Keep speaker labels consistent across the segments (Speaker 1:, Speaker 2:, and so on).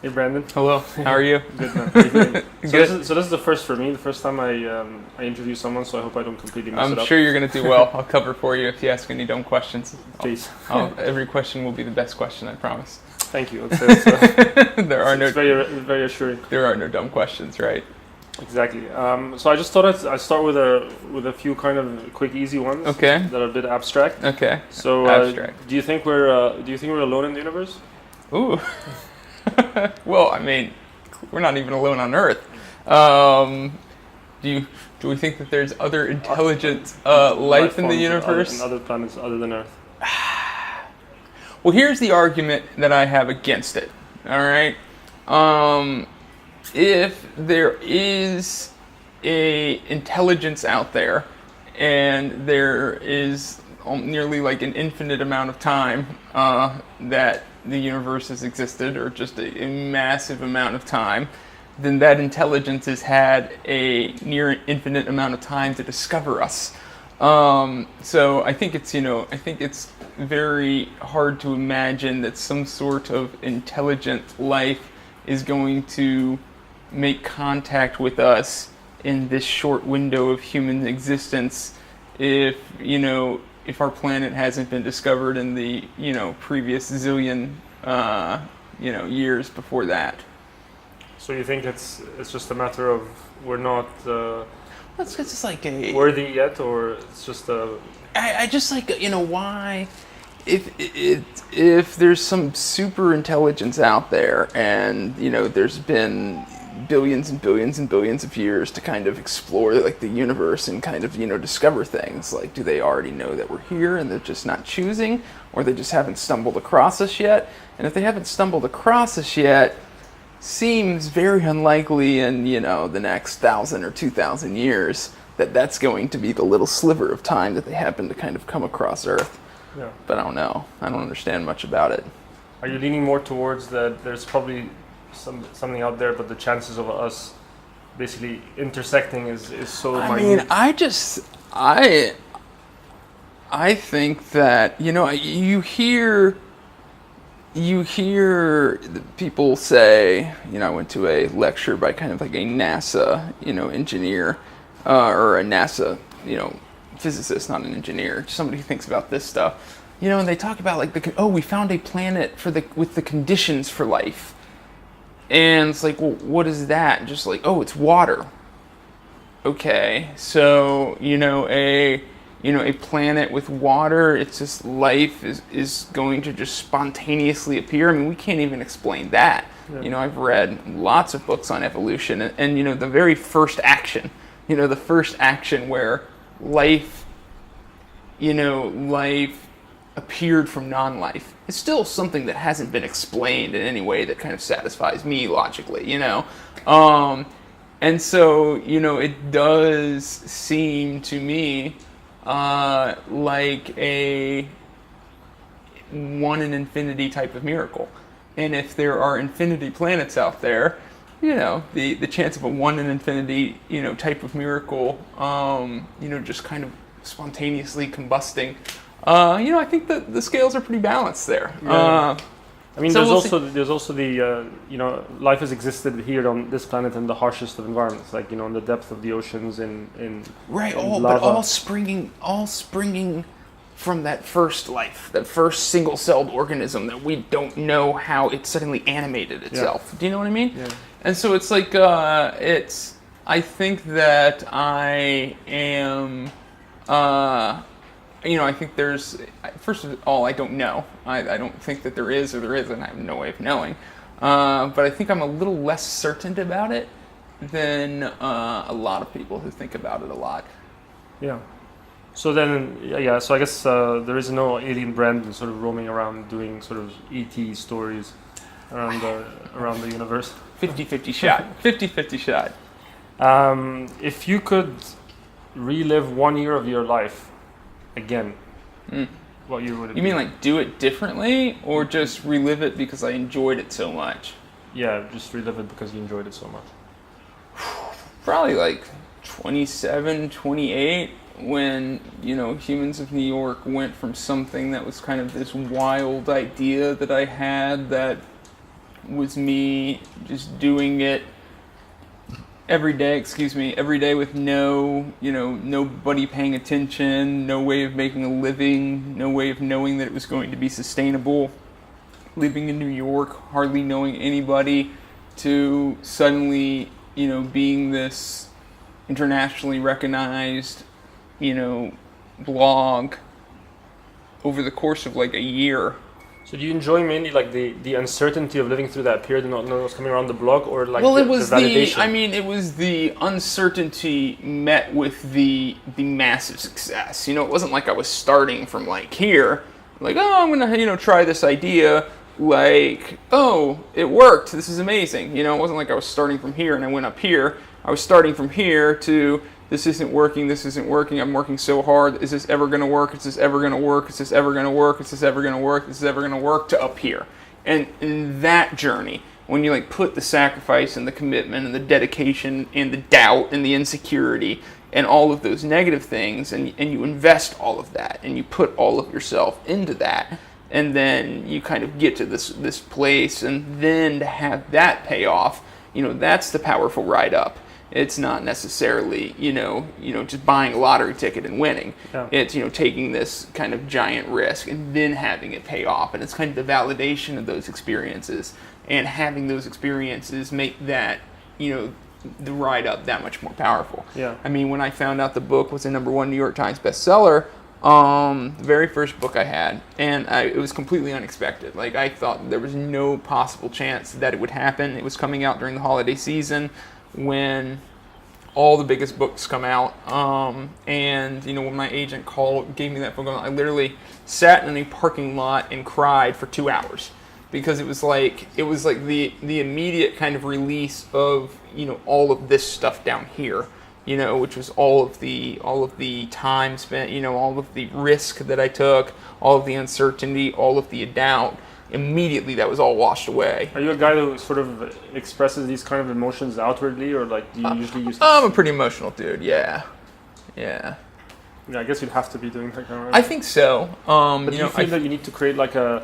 Speaker 1: Hey Brandon.
Speaker 2: Hello. How are you?
Speaker 1: Good man. How you doing?
Speaker 2: Good.
Speaker 1: So this is the first for me. The first time I interview someone, so I hope I don't completely mess it
Speaker 2: I'm
Speaker 1: up.
Speaker 2: sure you're going to do well. I'll cover for you if you ask any dumb questions.
Speaker 1: Please.
Speaker 2: Every question will be the best question, I promise.
Speaker 1: Thank you. It's very assuring.
Speaker 2: There are no dumb questions, right?
Speaker 1: Exactly. So I just thought I'd start with a few kind of quick, easy ones.
Speaker 2: Okay.
Speaker 1: That are a bit abstract.
Speaker 2: Okay.
Speaker 1: So
Speaker 2: Abstract.
Speaker 1: do you think we're alone in the universe?
Speaker 2: Ooh. Well, I mean, we're not even alone on Earth. Do we think that there's other intelligent life in the universe?
Speaker 1: In other planets other than Earth.
Speaker 2: Well, here's the argument that I have against it. All right. If there is a intelligence out there, and there is nearly like an infinite amount of time that the universe has existed, or just a massive amount of time, then that intelligence has had a near infinite amount of time to discover us. So I think it's very hard to imagine that some sort of intelligent life is going to make contact with us in this short window of human existence if our planet hasn't been discovered in the previous zillion years before that.
Speaker 1: So you think it's just a matter of we're not
Speaker 2: It's just like a
Speaker 1: worthy yet, or it's just a...
Speaker 2: I just like why if there's some super intelligence out there, and there's been billions and billions and billions of years to kind of explore like the universe and kind of discover things, like do they already know that we're here and they're just not choosing, or they just haven't stumbled across us yet? And if they haven't stumbled across us yet, seems very unlikely in the next 1,000 or 2,000 years that's going to be the little sliver of time that they happen to kind of come across Earth.
Speaker 1: Yeah.
Speaker 2: But I don't know. I don't understand much about it.
Speaker 1: Are you leaning more towards that there's probably something out there, but the chances of us basically intersecting is so minute?
Speaker 2: I mean, I think that you hear people say, I went to a lecture by kind of like a NASA engineer or a NASA physicist, not an engineer, somebody who thinks about this stuff, and they talk about like we found a planet with the conditions for life. And it's like, well, what is that? Just like, it's water. Okay, so a planet with water, it's just life is going to just spontaneously appear. I mean, we can't even explain that. Yeah. I've read lots of books on evolution, and the very first action, the first action where life appeared from non-life. It's still something that hasn't been explained in any way that kind of satisfies me logically, and so, it does seem to me like a one in infinity type of miracle. And if there are infinity planets out there, the chance of a one in infinity, type of miracle, just kind of spontaneously combusting, I think that the scales are pretty balanced there.
Speaker 1: Yeah. I mean,
Speaker 2: so
Speaker 1: there's also the life has existed here on this planet in the harshest of environments, like in the depth of the oceans in
Speaker 2: right.
Speaker 1: In
Speaker 2: But
Speaker 1: lava.
Speaker 2: all springing from that first life, that first single-celled organism that we don't know how it suddenly animated itself. Yeah. Do you know what I mean?
Speaker 1: Yeah.
Speaker 2: And so it's like I think that I am. I think there's, first of all, I don't know. I don't think that there is or there isn't. I have no way of knowing. But I think I'm a little less certain about it than a lot of people who think about it a lot.
Speaker 1: Yeah. So then, so I guess there is no alien Brandon sort of roaming around doing sort of ET stories around the universe.
Speaker 2: 50-50 shot. 50-50 shot.
Speaker 1: If you could relive 1 year of your life again, what year would it be?
Speaker 2: You mean like do it differently, or just relive it because I enjoyed it so much?
Speaker 1: Yeah, just relive it because you enjoyed it so much.
Speaker 2: Probably like 27, 28, when, Humans of New York went from something that was kind of this wild idea that I had that was me just doing it every day with nobody paying attention, no way of making a living, no way of knowing that it was going to be sustainable. Living in New York, hardly knowing anybody, to suddenly, being this internationally recognized, blog over the course of like a year.
Speaker 1: So do you enjoy mainly like the uncertainty of living through that period and not knowing what's coming around the blog, or like
Speaker 2: well,
Speaker 1: the
Speaker 2: it was
Speaker 1: validation?
Speaker 2: it was the uncertainty met with the massive success. It wasn't like I was starting from like here, like, oh, I'm gonna try this idea, like, oh, it worked, this is amazing. It wasn't like I was starting from here and I went up here. I was starting from here to, this isn't working, I'm working so hard, is this ever going to work, is this ever going to work, is this ever going to work, is this ever going to work, is this ever going to work, to up here. And in that journey, when you like put the sacrifice and the commitment and the dedication and the doubt and the insecurity and all of those negative things, and you invest all of that and you put all of yourself into that, and then you kind of get to this place, and then to have that pay off, that's the powerful ride up. It's not necessarily, just buying a lottery ticket and winning.
Speaker 1: Yeah.
Speaker 2: It's, taking this kind of giant risk and then having it pay off. And it's kind of the validation of those experiences. And having those experiences make that, the ride up that much more powerful.
Speaker 1: Yeah.
Speaker 2: I mean, when I found out the book was a #1 New York Times bestseller, the very first book I had, and it was completely unexpected. Like, I thought there was no possible chance that it would happen. It was coming out during the holiday season, when all the biggest books come out, and when my agent gave me that book, I literally sat in a parking lot and cried for 2 hours, because it was like the immediate kind of release of all of this stuff down here, which was all of the time spent, all of the risk that I took, all of the uncertainty, all of the doubt. Immediately that was all washed away.
Speaker 1: Are you a guy who sort of expresses these kind of emotions outwardly, or like do you usually use?
Speaker 2: I'm a pretty emotional dude. Yeah.
Speaker 1: Yeah, I guess you'd have to be doing that kind of. Right?
Speaker 2: I think so.
Speaker 1: But do you feel that you need to create like a?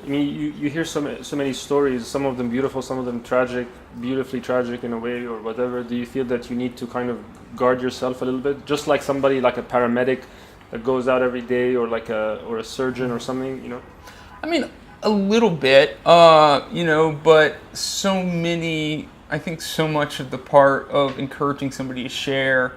Speaker 1: I mean, you hear so many stories, some of them beautiful, some of them tragic, beautifully tragic in a way, or whatever. Do you feel that you need to kind of guard yourself a little bit, just like somebody like a paramedic that goes out every day, or like a surgeon or something,
Speaker 2: I mean, a little bit, but I think so much of the part of encouraging somebody to share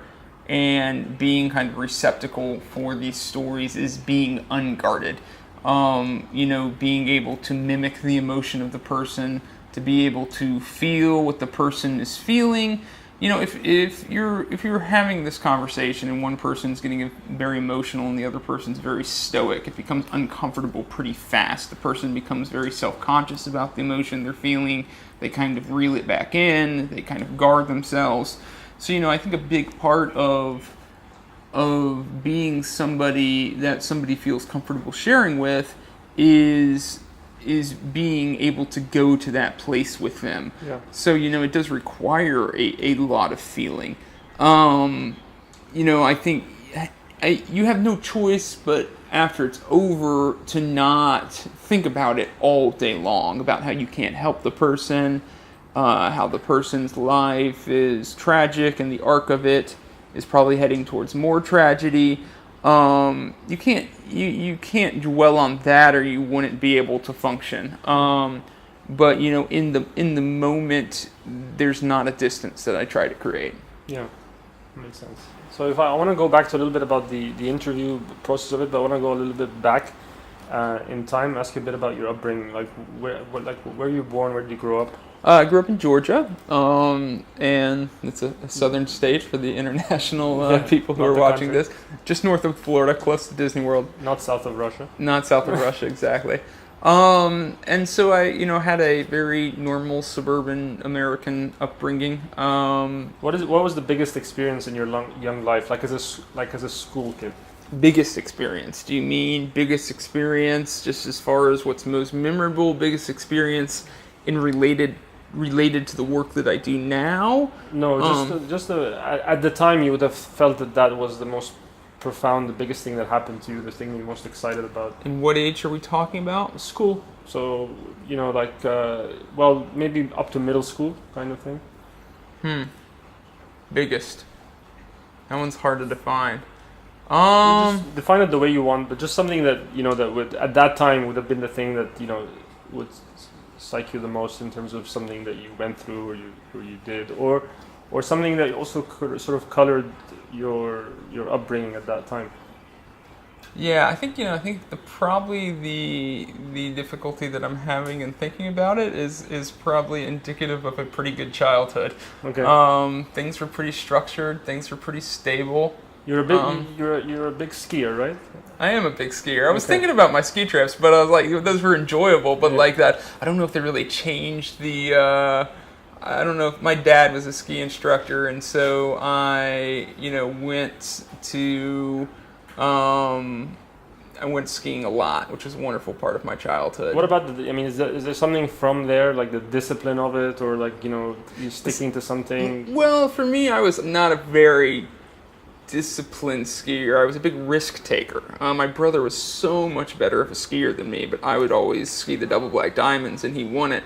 Speaker 2: and being kind of receptacle for these stories is being unguarded. Being able to mimic the emotion of the person, to be able to feel what the person is feeling. If you're having this conversation and one person's getting very emotional and the other person's very stoic, it becomes uncomfortable pretty fast. The person becomes very self-conscious about the emotion they're feeling. They kind of reel it back in. They kind of guard themselves. So, I think a big part of being somebody that somebody feels comfortable sharing with is being able to go to that place with them.
Speaker 1: Yeah.
Speaker 2: So, it does require a lot of feeling. I think you have no choice but after it's over to not think about it all day long, about how you can't help the person, how the person's life is tragic and the arc of it is probably heading towards more tragedy. You can't dwell on that, or you wouldn't be able to function. But in the moment, there's not a distance that I try to create.
Speaker 1: Yeah, makes sense. So if I want to go back to a little bit about the interview process of it, but I want to go a little bit back in time, ask you a bit about your upbringing. Like where were you born? Where did you grow up?
Speaker 2: I grew up in Georgia, and it's a southern state for the international people who are watching this. Just north of Florida, close to Disney World.
Speaker 1: Not south of Russia.
Speaker 2: Not south of Russia, exactly. And so I, had a very normal suburban American upbringing.
Speaker 1: What was the biggest experience in your young life, like as a school kid?
Speaker 2: Biggest experience? Do you mean biggest experience just as far as what's most memorable? Biggest experience in related to the work that I do now?
Speaker 1: No, at the time you would have felt that was the most profound, the biggest thing that happened to you, the thing you're most excited about?
Speaker 2: And what age are we talking about?
Speaker 1: School. So, you know, like, well, maybe up to middle school kind of thing.
Speaker 2: Biggest. That one's hard to define.
Speaker 1: Just define it the way you want, but just something that, you know, that would, at that time, would have been the thing that, you know, would psych you the most in terms of something that you went through or you did, or something that also could sort of colored your upbringing at that time.
Speaker 2: Yeah, I think probably the difficulty that I'm having in thinking about it is probably indicative of a pretty good childhood.
Speaker 1: Okay.
Speaker 2: Things were pretty structured. Things were pretty stable.
Speaker 1: You're a big you're a big skier, right?
Speaker 2: I am a big skier. I was thinking about my ski trips, but I was like, those were enjoyable. But like that, I don't know if they really changed the. I don't know if my dad was a ski instructor, and so I, went to. I went skiing a lot, which was a wonderful part of my childhood.
Speaker 1: What about is there something from there, like the discipline of it, or like, you sticking to something?
Speaker 2: Well, for me, I was not a very disciplined skier. I was a big risk taker. My brother was so much better of a skier than me, but I would always ski the double black diamonds, and he won it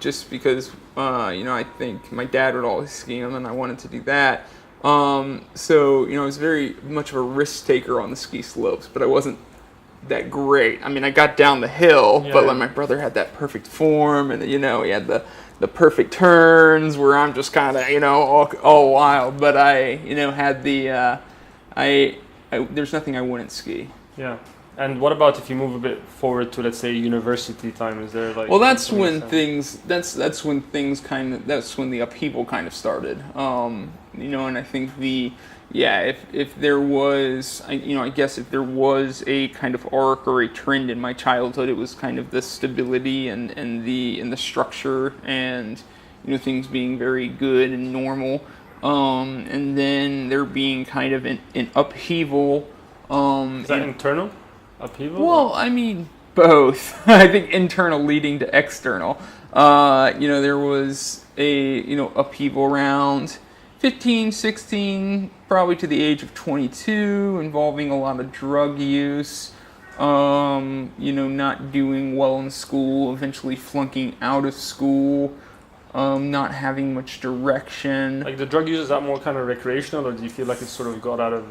Speaker 2: just because, I think my dad would always ski them, and I wanted to do that. So, I was very much of a risk taker on the ski slopes, but I wasn't that great. I mean, I got down the hill, but like my brother had that perfect form, and, he had the perfect turns where I'm just kind of, all wild. But I, had the, there's nothing I wouldn't ski.
Speaker 1: Yeah. And what about if you move a bit forward to, let's say, university time? Is there like?
Speaker 2: Well, that's when the upheaval kind of started. And I think if there was, I guess if there was a kind of arc or a trend in my childhood, it was kind of the stability and the structure and, things being very good and normal. And then there being kind of an upheaval.
Speaker 1: Is that internal? Upheaval?
Speaker 2: Well, I mean, both. I think internal leading to external. There was a, upheaval around 15, 16, probably to the age of 22, involving a lot of drug use, not doing well in school, eventually flunking out of school, not having much direction.
Speaker 1: Like the drug use, is that more kind of recreational, or do you feel like it sort of got out of...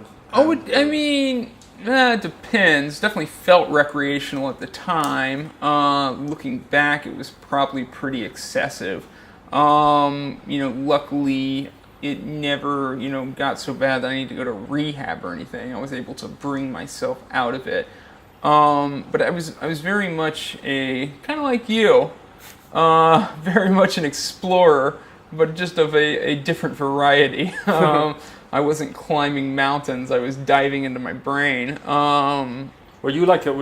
Speaker 2: It depends. Definitely felt recreational at the time. Looking back, it was probably pretty excessive. Luckily, it never, got so bad that I needed to go to rehab or anything. I was able to bring myself out of it. But I was very much kind of like you, very much an explorer, but just of a different variety. I wasn't climbing mountains. I was diving into my brain.
Speaker 1: Were you like a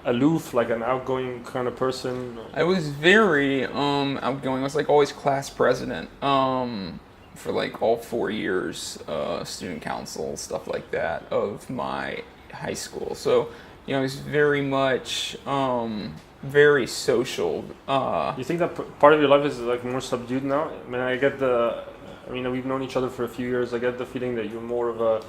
Speaker 1: aloof, like an outgoing kind of person?
Speaker 2: I was very outgoing. I was like always class president for like all 4 years, student council, stuff like that of my high school. So I was very much very social.
Speaker 1: You think that part of your life is like more subdued now? We've known each other for a few years. I get the feeling that you're more of a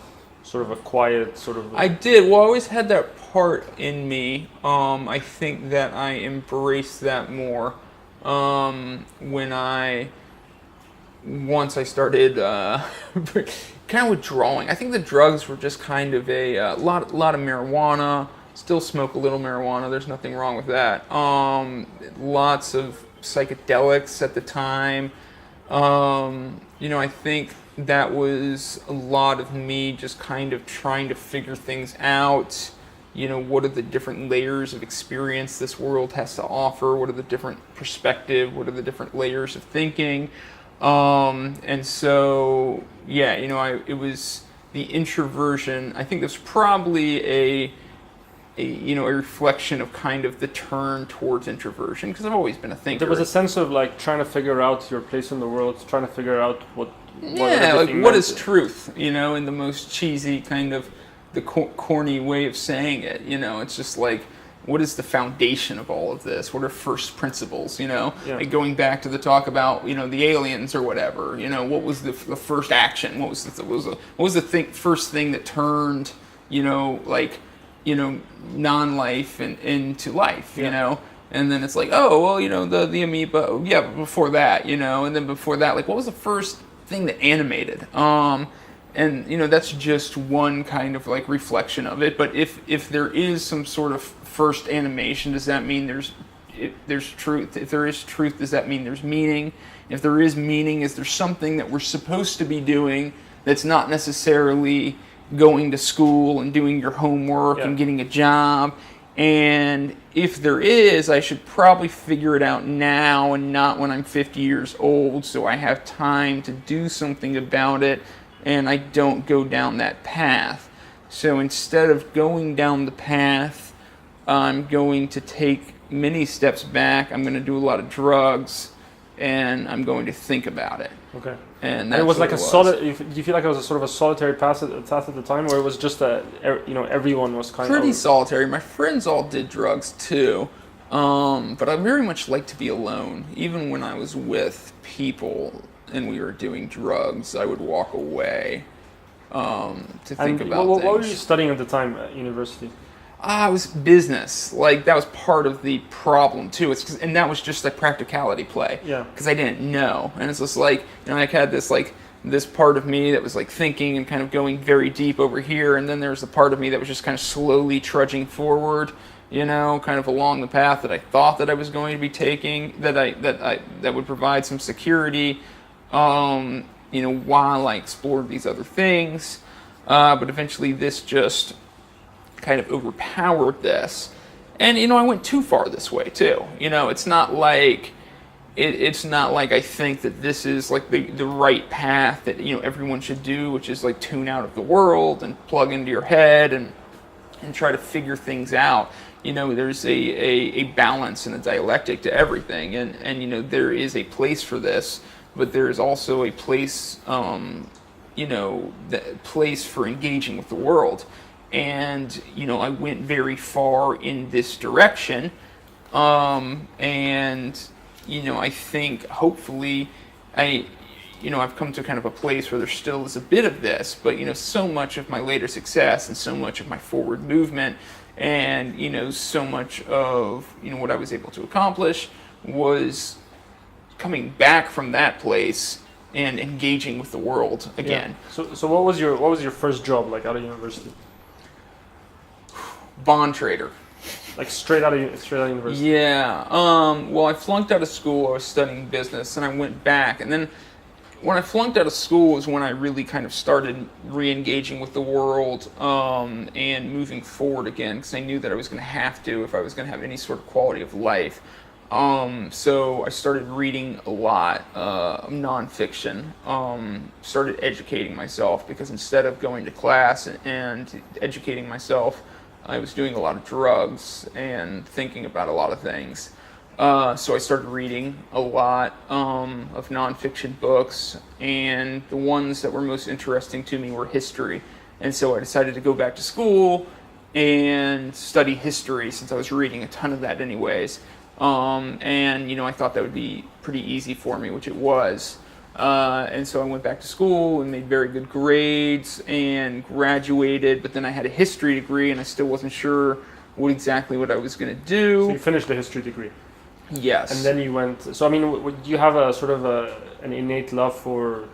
Speaker 1: sort of a quiet sort of...
Speaker 2: I did. Well, I always had that part in me. I think that I embraced that more once I started kind of withdrawing. I think the drugs were just kind of a lot of marijuana. Still smoke a little marijuana. There's nothing wrong with that. Lots of psychedelics at the time. I think that was a lot of me just kind of trying to figure things out. What are the different layers of experience this world has to offer? What are the different perspectives? What are the different layers of thinking? And so, it was the introversion. I think that's probably a reflection of kind of the turn towards introversion, because I've always been a thinker.
Speaker 1: There was a sense of like trying to figure out your place in the world, trying to figure out what
Speaker 2: is truth, in the most cheesy kind of the corny way of saying it. It's just like, what is the foundation of all of this? What are first principles,
Speaker 1: Yeah.
Speaker 2: Like going back to the talk about, the aliens or whatever, what was the first action? What was the first thing that turned, non-life into life, And then it's like, oh, well, the amoeba, yeah, but before that, and then before that, like, what was the first thing that animated? And that's just one kind of like reflection of it. But if there is some sort of first animation, does that mean there's truth? If there is truth, does that mean there's meaning? If there is meaning, is there something that we're supposed to be doing that's not necessarily going to school and doing your homework and getting a job? And if there is, I should probably figure it out now and not when I'm 50 years old, so I have time to do something about it and I don't go down that path. So instead of going down the path, I'm going to take many steps back. I'm going to do a lot of drugs, and I'm going to think about it.
Speaker 1: Okay.
Speaker 2: And
Speaker 1: it was like a solid. Do you feel like it was a sort of a solitary path at the time, or it was just that everyone was kind
Speaker 2: pretty
Speaker 1: of
Speaker 2: solitary? My friends all did drugs too, but I very much like to be alone. Even when I was with people and we were doing drugs, I would walk away to think about things.
Speaker 1: What were you studying at the time at university?
Speaker 2: It was business. Like, that was part of the problem too. And that was just like practicality play.
Speaker 1: Yeah.
Speaker 2: Because I didn't know, and it's just like, I had this part of me that was like thinking and kind of going very deep over here, and then there's the part of me that was just kind of slowly trudging forward, kind of along the path that I thought that I was going to be taking, that would provide some security, while I explored these other things. But eventually this just kind of overpowered this, and I went too far this way too. It's not like I think that this is like the right path that everyone should do, which is like tune out of the world and plug into your head and try to figure things out. There's a balance and a dialectic to everything, and there is a place for this, but there is also a place place for engaging with the world. And, I went very far in this direction. And, I think hopefully I've come to kind of a place where there still is a bit of this, but, so much of my later success and so much of my forward movement and, so much of, what I was able to accomplish was coming back from that place and engaging with the world again.
Speaker 1: Yeah. So what was your first job like out of university?
Speaker 2: Bond trader.
Speaker 1: Like straight out of university?
Speaker 2: Yeah. Well, I flunked out of school. I was studying business, and I went back. And then when I flunked out of school is when I really kind of started re-engaging with the world and moving forward again, because I knew that I was going to have to if I was going to have any sort of quality of life. So I started reading a lot of nonfiction, started educating myself, because instead of going to class and educating myself, I was doing a lot of drugs and thinking about a lot of things. So I started reading a lot of nonfiction books, and the ones that were most interesting to me were history. And so I decided to go back to school and study history, since I was reading a ton of that anyways. And I thought that would be pretty easy for me, which it was. And so I went back to school and made very good grades and graduated, but then I had a history degree and I still wasn't sure exactly what I was going to do.
Speaker 1: So you finished the history degree?
Speaker 2: Yes.
Speaker 1: And then you went, so I mean, do you have a sort of an innate love for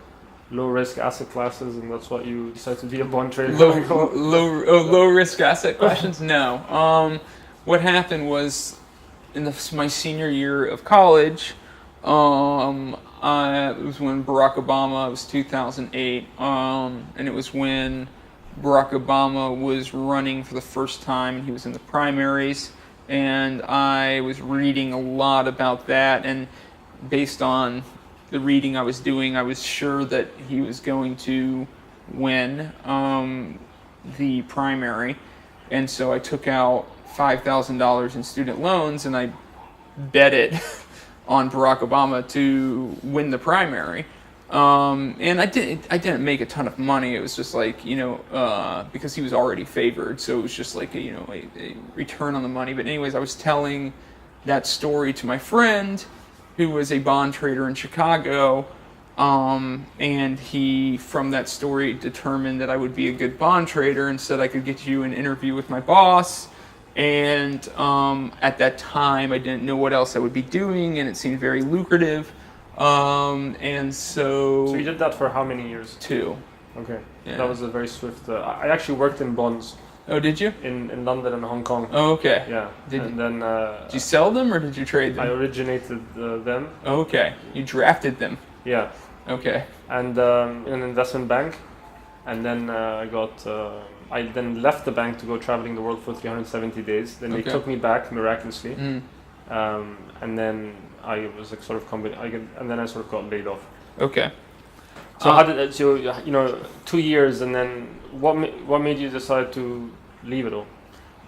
Speaker 1: low-risk asset classes, and that's what you decided to be a bond trader?
Speaker 2: Low-risk asset classes? No. What happened was, in my senior year of college, it was when Barack Obama, it was 2008, and it was when Barack Obama was running for the first time, and he was in the primaries, and I was reading a lot about that, and based on the reading I was doing, I was sure that he was going to win the primary, and so I took out $5,000 in student loans, and I bet it on Barack Obama to win the primary. And I didn't make a ton of money. It was just like, because he was already favored, so it was just like a return on the money. But anyways, I was telling that story to my friend, who was a bond trader in Chicago, and he, from that story, determined that I would be a good bond trader and said I could get you an interview with my boss. And at that time, I didn't know what else I would be doing, and it seemed very lucrative. And so...
Speaker 1: So you did that for how many years?
Speaker 2: 2.
Speaker 1: Okay.
Speaker 2: Yeah.
Speaker 1: That was a very swift... I actually worked in bonds.
Speaker 2: Oh, did you?
Speaker 1: In London and Hong Kong.
Speaker 2: Oh, okay.
Speaker 1: Yeah.
Speaker 2: Did
Speaker 1: you
Speaker 2: sell them or did you trade them?
Speaker 1: I originated them.
Speaker 2: Oh, okay. You drafted them.
Speaker 1: Yeah.
Speaker 2: Okay.
Speaker 1: And in an investment bank. And then I then left the bank to go traveling the world for 370 days. Then they took me back miraculously. And then I was like sort of and then I sort of got laid off.
Speaker 2: Okay.
Speaker 1: So how did 2 years, and then what made you decide to leave it all?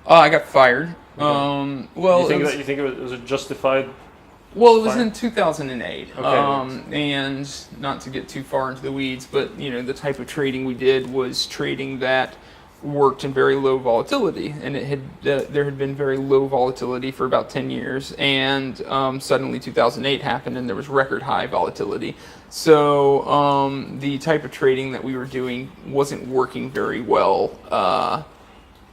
Speaker 2: I got fired.
Speaker 1: Okay.
Speaker 2: Well,
Speaker 1: you think it was a justified?
Speaker 2: Well, it was in 2008.
Speaker 1: Okay.
Speaker 2: And not to get too far into the weeds, but the type of trading we did was trading that worked in very low volatility, and there had been very low volatility for about 10 years, and suddenly 2008 happened and there was record high volatility. So the type of trading that we were doing wasn't working very well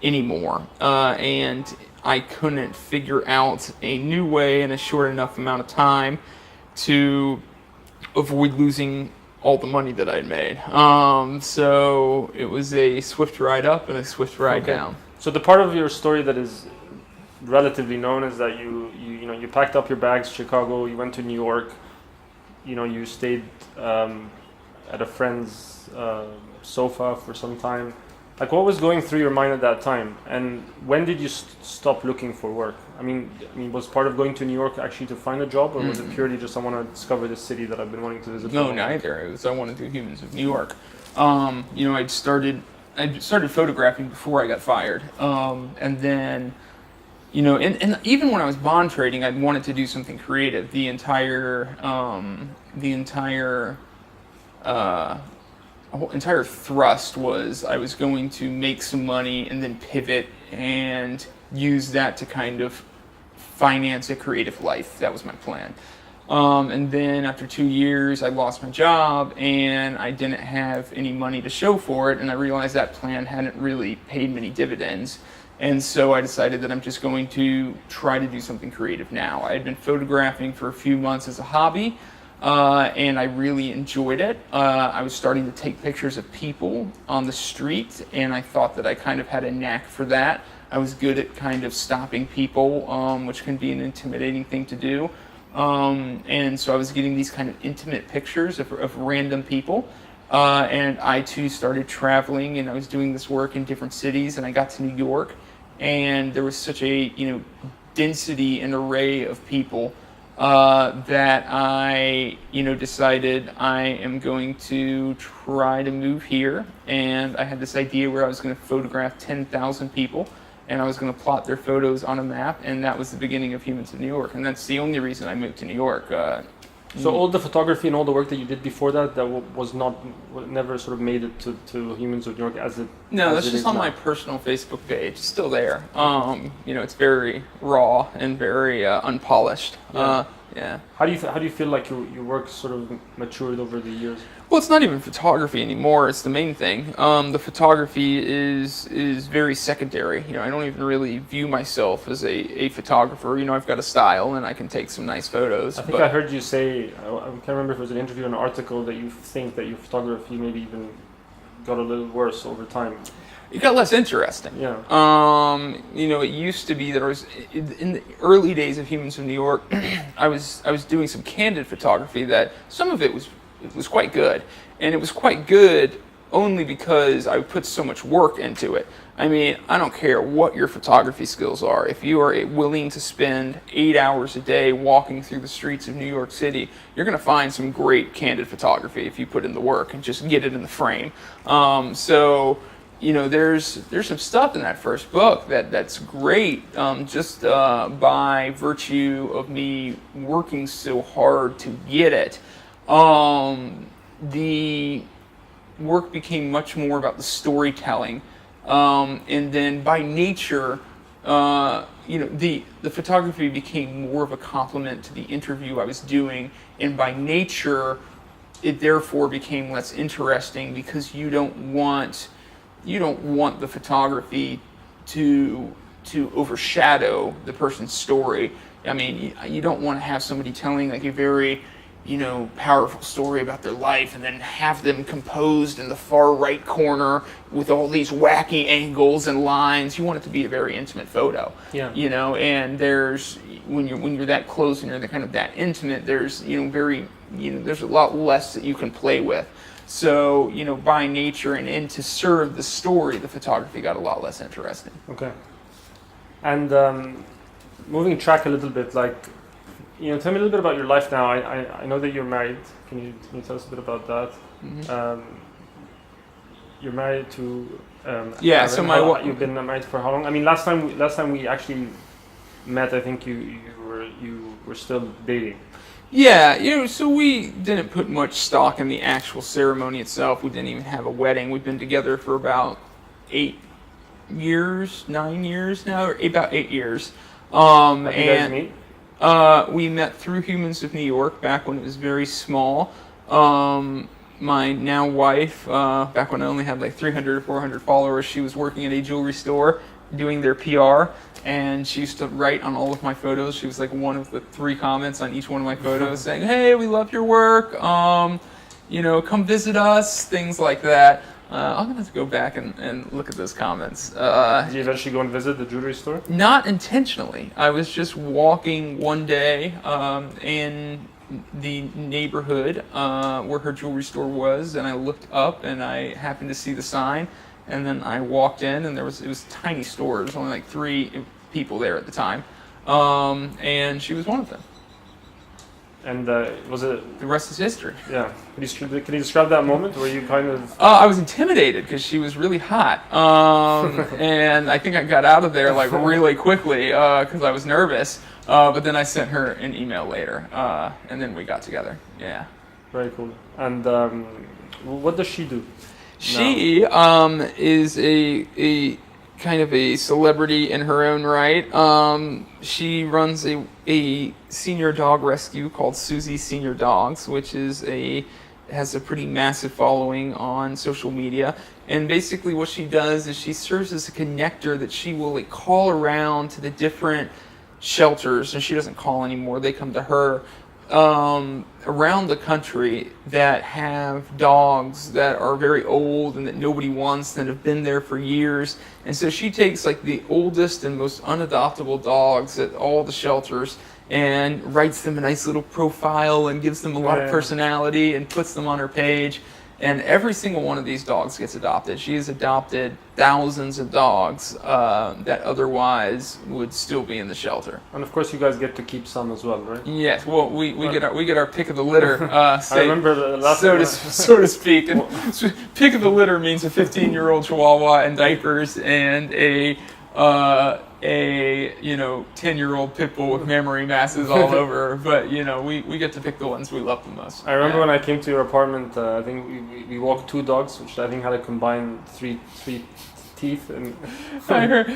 Speaker 2: anymore, and I couldn't figure out a new way in a short enough amount of time to avoid losing all the money that I'd made. So it was a swift ride up and a swift ride down.
Speaker 1: So the part of your story that is relatively known is that you packed up your bags, Chicago, you went to New York, you stayed at a friend's sofa for some time. Like, what was going through your mind at that time, and when did you stop looking for work? I mean, was part of going to New York actually to find a job, or was it purely just I want to discover this city that I've been wanting to visit?
Speaker 2: No, neither. It was I want to do Humans of New York. I'd started photographing before I got fired, and then, and even when I was bond trading, I wanted to do something creative. The entire thrust was I was going to make some money and then pivot and use that to kind of finance a creative life. That was my plan. And then after 2 years, I lost my job and I didn't have any money to show for it, and I realized that plan hadn't really paid many dividends. And so I decided that I'm just going to try to do something creative now. I had been photographing for a few months as a hobby, and I really enjoyed it. I was starting to take pictures of people on the street, and I thought that I kind of had a knack for that. I was good at kind of stopping people, which can be an intimidating thing to do. And so I was getting these kind of intimate pictures of random people. And I too started traveling, and I was doing this work in different cities, and I got to New York, and there was such a density and array of people that I decided I am going to try to move here. And I had this idea where I was going to photograph 10,000 people, and I was going to plot their photos on a map, and that was the beginning of Humans of New York, and that's the only reason I moved to New York.
Speaker 1: So all the photography and all the work that you did before that was never sort of made it to Humans of New York as it.
Speaker 2: No, that's just on my personal Facebook page. It's still there. It's very raw and very unpolished. Yeah.
Speaker 1: How do you feel like your work sort of matured over the years?
Speaker 2: Well, it's not even photography anymore. It's the main thing. The photography is very secondary. I don't even really view myself as a photographer. I've got a style and I can take some nice photos.
Speaker 1: I think I heard you say, I can't remember if it was an interview or an article, that you think that your photography maybe even got a little worse over time.
Speaker 2: It got less interesting.
Speaker 1: Yeah.
Speaker 2: It used to be that I was in the early days of Humans of New York. I was doing some candid photography that some of it was quite good, and it was quite good only because I put so much work into it. I mean, I don't care what your photography skills are. If you are willing to spend 8 hours a day walking through the streets of New York City, you're going to find some great candid photography if you put in the work and just get it in the frame. There's some stuff in that first book that's great, just by virtue of me working so hard to get it. the work became much more about the storytelling, and then by nature, the photography became more of a complement to the interview I was doing, and by nature, it therefore became less interesting because you don't want the photography to overshadow the person's story. I mean, you don't want to have somebody telling like a very, powerful story about their life and then have them composed in the far right corner with all these wacky angles and lines. You want it to be a very intimate photo.
Speaker 1: Yeah.
Speaker 2: And there's when you're that close and you're that intimate, there's there's a lot less that you can play with. So, by nature and to serve the story, the photography got a lot less interesting.
Speaker 1: Okay. And moving track a little bit, like, tell me a little bit about your life now. I know that you're married. Can you tell us a bit about that? Mm-hmm. You're married to
Speaker 2: yeah.
Speaker 1: Aaron.
Speaker 2: So
Speaker 1: you've been married for how long? I mean, last time we actually met, I think you were still dating.
Speaker 2: Yeah, so we didn't put much stock in the actual ceremony itself. We didn't even have a wedding. We've been together for about 9 years now, or about 8 years.
Speaker 1: How did you guys meet?
Speaker 2: We met through Humans of New York back when it was very small. My now wife, back when I only had like 300 or 400 followers, she was working at a jewelry store doing their PR, and she used to write on all of my photos. She was like one of the 3 comments on each one of my photos saying, "Hey, we love your work, come visit us," things like that. I'm going to have to go back and look at those comments.
Speaker 1: Did you eventually go and visit the jewelry store?
Speaker 2: Not intentionally. I was just walking one day in the neighborhood where her jewelry store was, and I looked up and I happened to see the sign, and then I walked in, and it was a tiny store. There was only like 3 people there at the time, and she was one of them.
Speaker 1: And was it?
Speaker 2: The rest is history.
Speaker 1: Yeah. Can you describe that moment where you kind of?
Speaker 2: I was intimidated because she was really hot, and I think I got out of there like really quickly because I was nervous. But then I sent her an email later, and then we got together. Yeah.
Speaker 1: Very cool. And what does she do?
Speaker 2: She is a kind of a celebrity in her own right. She runs a senior dog rescue called Suzy Senior Dogs, which has a pretty massive following on social media. And basically what she does is she serves as a connector that she will like call around to the different shelters, and she doesn't call anymore, they come to her, around the country that have dogs that are very old and that nobody wants, that have been there for years. And so she takes like the oldest and most unadoptable dogs at all the shelters and writes them a nice little profile and gives them a lot of personality and puts them on her page. And every single one of these dogs gets adopted. She has adopted thousands of dogs that otherwise would still be in the shelter.
Speaker 1: And of course, you guys get to keep some as well, right?
Speaker 2: Yes. Well, we get our pick of the litter. I
Speaker 1: remember the last
Speaker 2: so to speak. And pick of the litter means a 15-year-old Chihuahua in diapers and a 10-year-old pit bull with memory masses all over. But we get to pick the ones we love the most.
Speaker 1: I remember when I came to your apartment, I think we walked 2 dogs, which I think had a combined 3 teeth. And
Speaker 2: I heard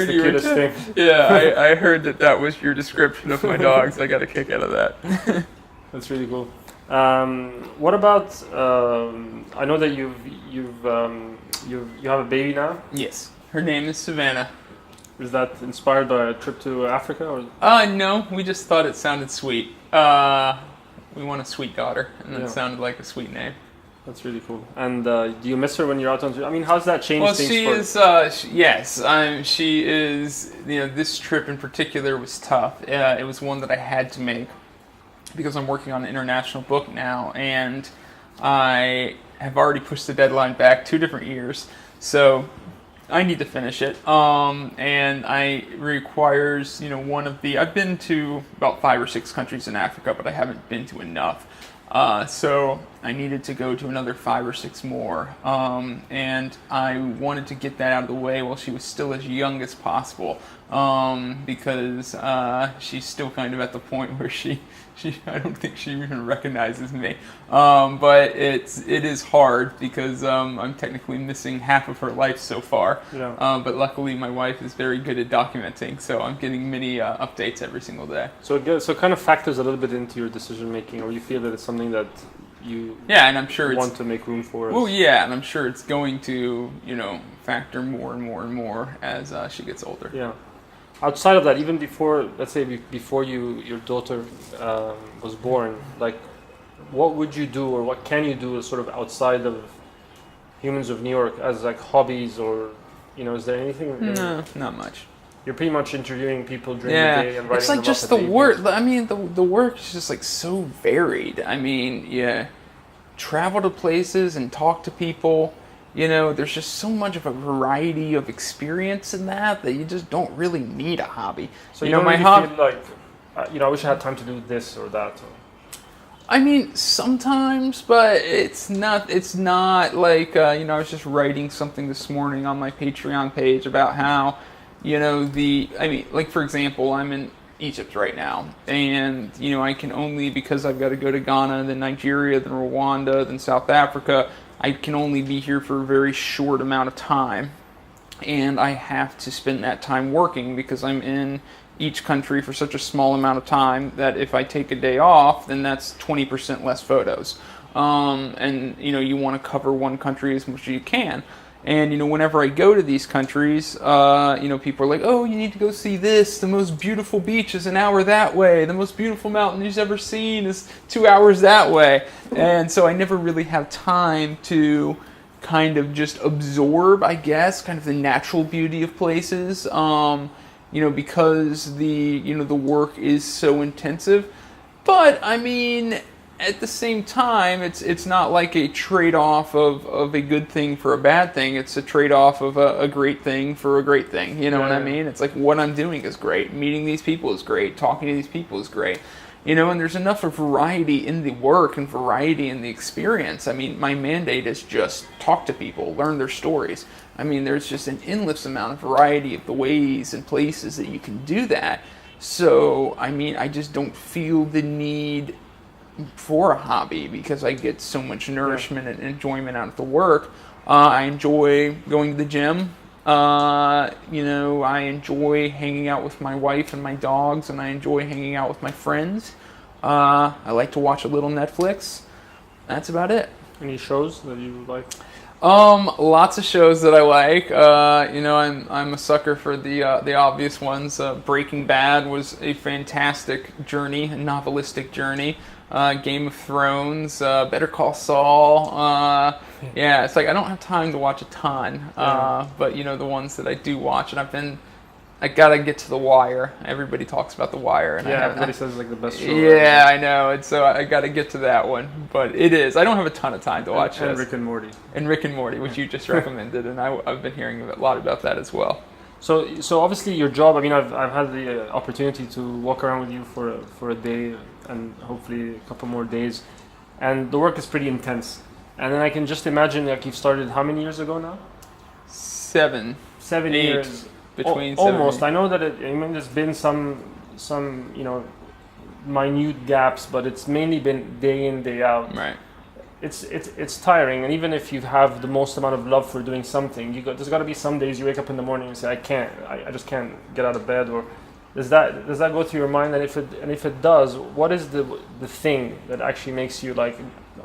Speaker 1: the
Speaker 2: you
Speaker 1: cutest thing.
Speaker 2: Yeah, I heard that was your description of my dogs. I got a kick out of that.
Speaker 1: That's really cool. What about? I know that you have a baby now.
Speaker 2: Yes, her name is Savannah.
Speaker 1: Is that inspired by a trip to Africa, or?
Speaker 2: No, we just thought it sounded sweet. We want a sweet daughter, and it sounded like a sweet name.
Speaker 1: That's really cool. And do you miss her when you're out on? I mean, how's that changed things?
Speaker 2: She is. This trip in particular was tough. It was one that I had to make because I'm working on an international book now, and I have already pushed the deadline back 2 different years. So I need to finish it, and it requires, I've been to about 5 or 6 countries in Africa, but I haven't been to enough. So I needed to go to another 5 or 6 more, and I wanted to get that out of the way while she was still as young as possible. because she's still kind of at the point where she I don't think she even recognizes me. But it is hard because I'm technically missing half of her life so far.
Speaker 1: Yeah.
Speaker 2: But luckily my wife is very good at documenting, so I'm getting many updates every single day.
Speaker 1: So it kind of factors a little bit into your decision making, or you feel that it's something that you
Speaker 2: and I'm sure
Speaker 1: want to make room for.
Speaker 2: Well, yeah, and I'm sure it's going to factor more and more and more as she gets older.
Speaker 1: Yeah. Outside of that, even before, let's say before your daughter was born, like, what would you do, or what can you do sort of outside of Humans of New York as like hobbies, or is there anything?
Speaker 2: No, not much.
Speaker 1: You're pretty much interviewing people during the day and writing
Speaker 2: it's like
Speaker 1: them
Speaker 2: just
Speaker 1: up
Speaker 2: the
Speaker 1: at the
Speaker 2: work.
Speaker 1: evenings.
Speaker 2: I mean, the work is just like so varied. I mean, travel to places and talk to people. There's just so much of a variety of experience in that you just don't really need a hobby.
Speaker 1: So you don't
Speaker 2: my
Speaker 1: really
Speaker 2: hobby.
Speaker 1: feel like, I wish I had time to do this or that.
Speaker 2: I mean, sometimes, but it's not like, I was just writing something this morning on my Patreon page about how, like, for example, I'm in Egypt right now, and, I can only, because I've got to go to Ghana, then Nigeria, then Rwanda, then South Africa, I can only be here for a very short amount of time, and I have to spend that time working because I'm in each country for such a small amount of time that if I take a day off, then that's 20% less photos. And you want to cover one country as much as you can. And whenever I go to these countries, people are like, oh, you need to go see this. The most beautiful beach is an hour that way. The most beautiful mountain you've ever seen is 2 hours that way. And so I never really have time to kind of just absorb, I guess, kind of the natural beauty of places. Because the work is so intensive. But I mean, at the same time, it's not like a trade-off of a good thing for a bad thing. It's a trade-off of a great thing for a great thing. You know what I mean? It's like what I'm doing is great. Meeting these people is great. Talking to these people is great. And there's enough of variety in the work and variety in the experience. I mean, my mandate is just talk to people, learn their stories. I mean, there's just an endless amount of variety of the ways and places that you can do that. So, I mean, I just don't feel the need for a hobby because I get so much nourishment and enjoyment out of the work. I enjoy going to the gym. I enjoy hanging out with my wife and my dogs, and I enjoy hanging out with my friends. I like to watch a little Netflix. That's about it.
Speaker 1: Any shows that you like?
Speaker 2: Lots of shows that I like. I'm a sucker for the obvious ones. Breaking Bad was a fantastic journey, a novelistic journey. Game of Thrones, Better Call Saul. It's like I don't have time to watch a ton, but the ones that I do watch, and I gotta get to The Wire. Everybody talks about The Wire, and
Speaker 1: everybody says it's like the best show.
Speaker 2: Yeah, I know, and so I gotta get to that one. But it is. I don't have a ton of time to watch
Speaker 1: and
Speaker 2: this.
Speaker 1: Rick and Morty.
Speaker 2: And Rick and Morty, which you just recommended, and I've been hearing a lot about that as well.
Speaker 1: So obviously your job. I mean, I've had the opportunity to walk around with you for a day and hopefully a couple more days, and the work is pretty intense. And then I can just imagine, like, you've started how many years ago now?
Speaker 2: 7
Speaker 1: years.
Speaker 2: Between
Speaker 1: almost. I know that there's been some minute gaps, but it's mainly been day in, day out.
Speaker 2: Right.
Speaker 1: It's tiring, and even if you have the most amount of love for doing something, there's got to be some days you wake up in the morning and say, I just can't get out of bed. Or does that go through your mind? And if it does, what is the thing that actually makes you like,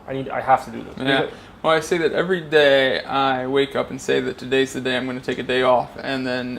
Speaker 1: I have to do this?
Speaker 2: Yeah. Well, I say that every day I wake up and say that today's the day I'm going to take a day off, and then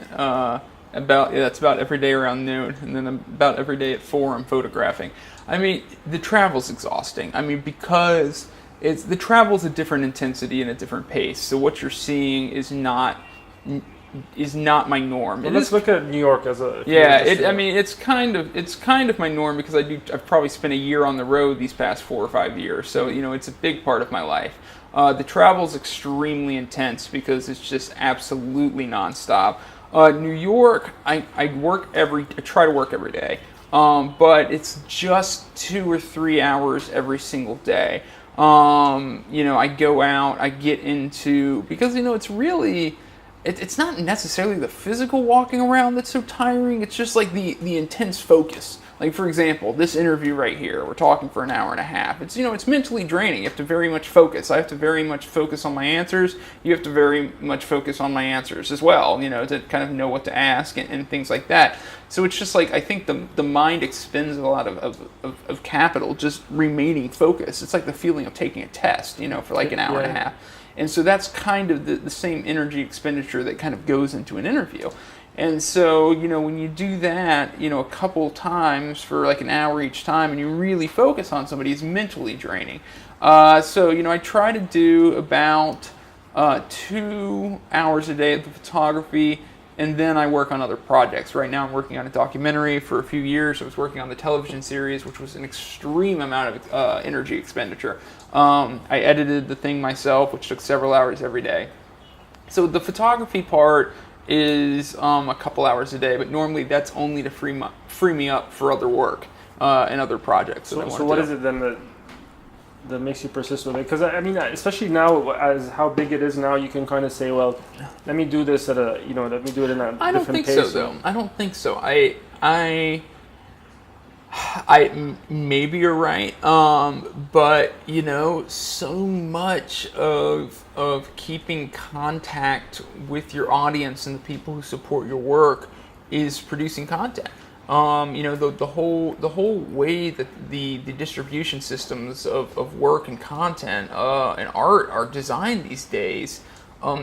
Speaker 2: that's about every day around noon, and then about every day at 4 I'm photographing. I mean, the travel's exhausting. I mean, because the travel's a different intensity and a different pace. So what you're seeing is not my norm.
Speaker 1: Well, let's look at New York as a
Speaker 2: it's kind of my norm because I've probably spent a year on the road these past 4 or 5 years. So it's a big part of my life. The travel's extremely intense because it's just absolutely nonstop. New York, I try to work every day, but it's just 2 or 3 hours every single day. I go out, I get into, because it's really, it's not necessarily the physical walking around that's so tiring. It's just like the intense focus. Like, for example, this interview right here, we're talking for an hour and a half. It's, it's mentally draining. You have to very much focus. I have to very much focus on my answers. You have to very much focus on my answers as well, to kind of know what to ask and things like that. So it's just like, I think the mind expends a lot of capital just remaining focused. It's like the feeling of taking a test, for like an hour and a half. And so that's kind of the same energy expenditure that kind of goes into an interview. And so, when you do that, a couple times for like an hour each time, and you really focus on somebody, it's mentally draining. So, I try to do about 2 hours a day of the photography, and then I work on other projects. Right now I'm working on a documentary. For a few years I was working on the television series, which was an extreme amount of energy expenditure. I edited the thing myself, which took several hours every day. So the photography part is a couple hours a day, but normally that's only to free me up for other work and other projects.
Speaker 1: So what is it then that makes you persist with it? Because I mean, especially now, as how big it is now, you can kind of say, well, let me do this at a, let me do it in a different pace.
Speaker 2: I don't think so, though. I don't think so. Maybe you're right, but so much of keeping contact with your audience and the people who support your work is producing content. The whole way that the distribution systems of work and content and art are designed these days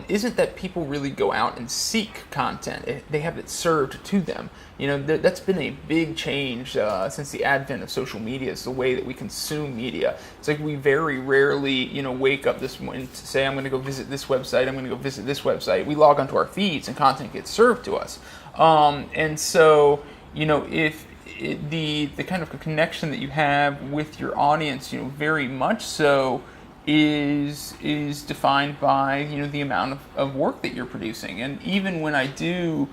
Speaker 2: isn't that people really go out and seek content. They have it served to them. That's been a big change since the advent of social media. Is the way that we consume media. It's like we very rarely, wake up this morning to say, I'm going to go visit this website, I'm going to go visit this website. We log onto our feeds and content gets served to us. And so, if the kind of connection that you have with your audience, very much so, is defined by the amount of work that you're producing. And even when I do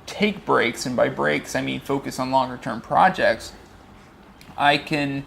Speaker 2: take breaks, and by breaks I mean focus on longer term projects, I can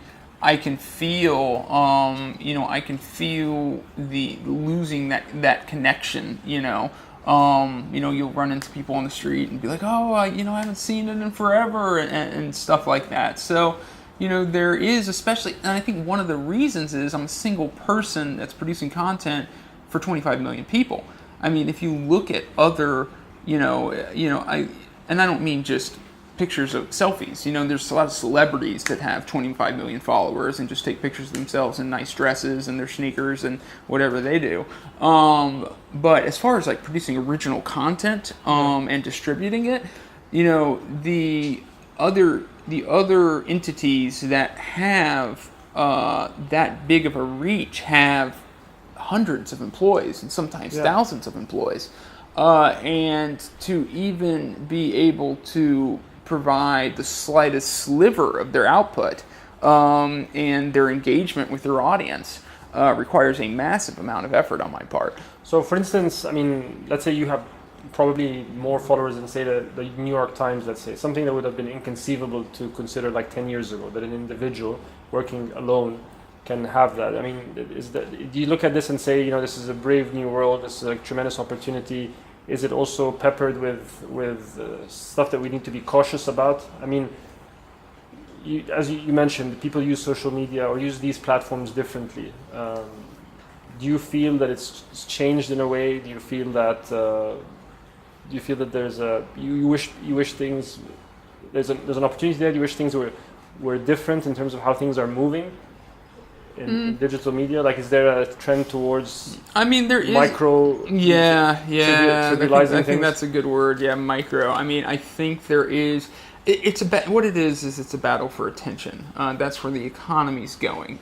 Speaker 2: feel I can feel the losing that connection. You'll run into people on the street and be like, oh, I haven't seen it in forever, and stuff like that. So there is, especially, and I think one of the reasons is I'm a single person that's producing content for 25 million people. I mean, if you look at other, I don't mean just pictures of selfies. There's a lot of celebrities that have 25 million followers and just take pictures of themselves in nice dresses and their sneakers and whatever they do. But as far as like producing original content and distributing it, the other entities that have that big of a reach have hundreds of employees and sometimes thousands of employees. And to even be able to provide the slightest sliver of their output and their engagement with their audience requires a massive amount of effort on my part.
Speaker 1: So for instance, I mean, let's say you have probably more followers than, say, the New York Times, let's say, something that would have been inconceivable to consider like 10 years ago, that an individual working alone can have that. I mean, do you look at this and say, this is a brave new world, this is a tremendous opportunity? Is it also peppered with stuff that we need to be cautious about? I mean, as you mentioned, people use social media or use these platforms differently. Do you feel that it's changed in a way? Do you feel that there's you wish things, there's an opportunity there? Do you wish things were different in terms of how things are moving in digital media? Like, is there a trend towards? I mean, there is micro.
Speaker 2: I think that's a good word. Yeah, micro. I mean, I think there is. What it is it's a battle for attention. That's where the economy's going.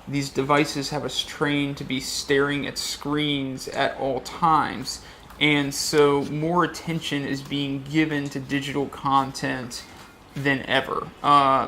Speaker 2: These devices have us trained to be staring at screens at all times. And so more attention is being given to digital content than ever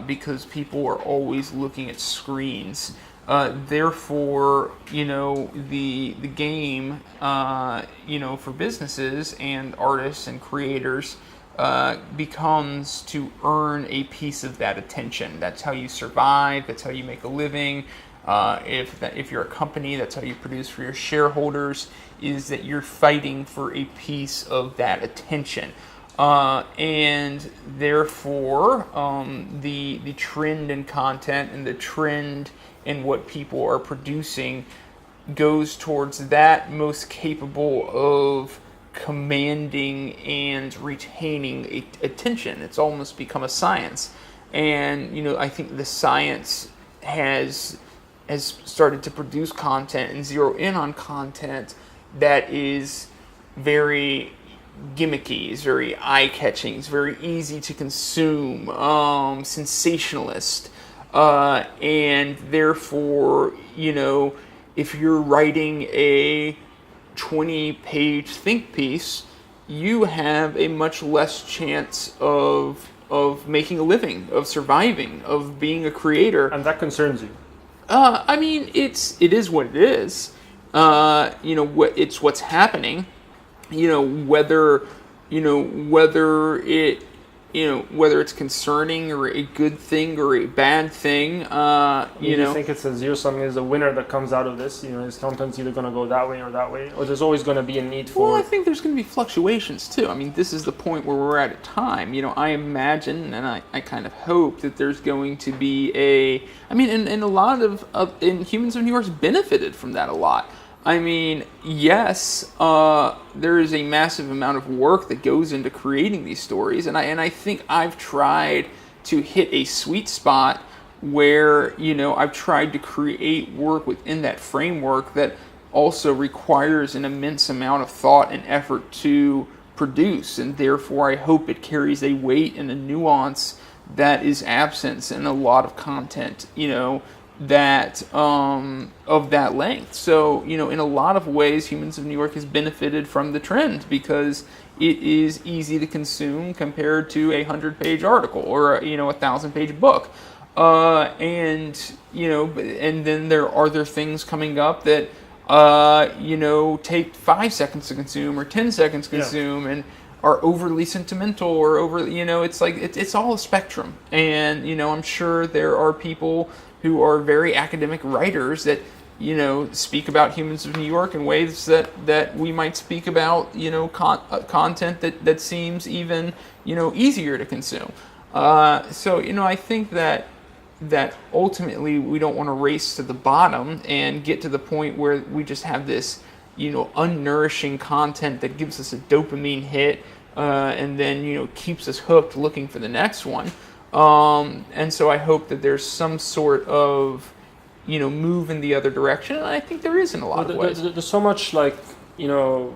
Speaker 2: because people are always looking at screens. Therefore, the game, for businesses and artists and creators becomes to earn a piece of that attention. That's how you survive. That's how you make a living. If you're a company, that's how you produce for your shareholders, is that you're fighting for a piece of that attention. And therefore, the trend in content and the trend in what people are producing goes towards that most capable of commanding and retaining attention. It's almost become a science. And, I think the science has started to produce content and zero in on content that is very gimmicky, is very eye-catching, is very easy to consume, sensationalist, and therefore, if you're writing a 20-page think piece, you have a much less chance of making a living, of surviving, of being a creator.
Speaker 1: And that concerns you.
Speaker 2: It is what it is. It's what's happening. Whether it's concerning or a good thing or a bad thing.
Speaker 1: Do you think it's a zero-sum is a winner that comes out of this? Is content's either going to go that way or that way, or there's always going to be a need for?
Speaker 2: Well, I think there's going to be fluctuations too. This is the point where we're at time. I imagine and I kind of hope that there's going to be and a lot of Humans of New York's benefited from that a lot. Yes, there is a massive amount of work that goes into creating these stories, and I think I've tried to hit a sweet spot where, I've tried to create work within that framework that also requires an immense amount of thought and effort to produce, and therefore I hope it carries a weight and a nuance that is absent in a lot of content, that of that length. So, in a lot of ways, Humans of New York has benefited from the trend because it is easy to consume compared to a 100-page article or a 1,000-page book. And then there are other things coming up that take 5 seconds to consume or 10 seconds to consume and are overly sentimental or it's all a spectrum. And I'm sure there are people who are very academic writers that speak about Humans of New York in ways that we might speak about content that seems even easier to consume. So I think that ultimately we don't want to race to the bottom and get to the point where we just have this unnourishing content that gives us a dopamine hit and then keeps us hooked looking for the next one. And so I hope that there's some sort of move in the other direction, and I think there is in a lot of ways.
Speaker 1: There's so much the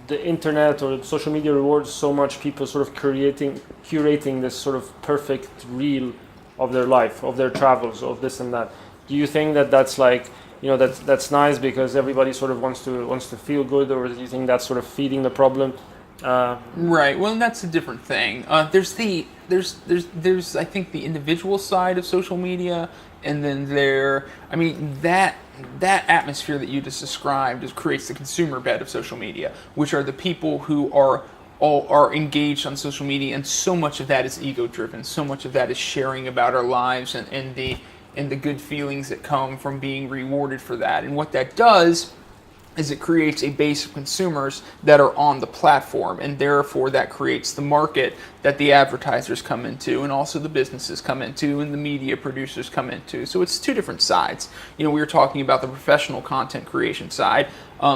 Speaker 1: internet or social media rewards so much people sort of curating this sort of perfect reel of their life, of their travels, of this and that. Do you think that's that's nice because everybody sort of wants to feel good, or do you think that's sort of feeding the problem?
Speaker 2: Right. Well, that's a different thing. There's I think the individual side of social media, and then that atmosphere that you just described creates the consumer bed of social media, which are the people who are engaged on social media, and so much of that is ego driven. So much of that is sharing about our lives and the good feelings that come from being rewarded for that. And what that does is it creates a base of consumers that are on the platform, and therefore that creates the market that the advertisers come into, and also the businesses come into, and the media producers come into. So it's two different sides. We were talking about the professional content creation side.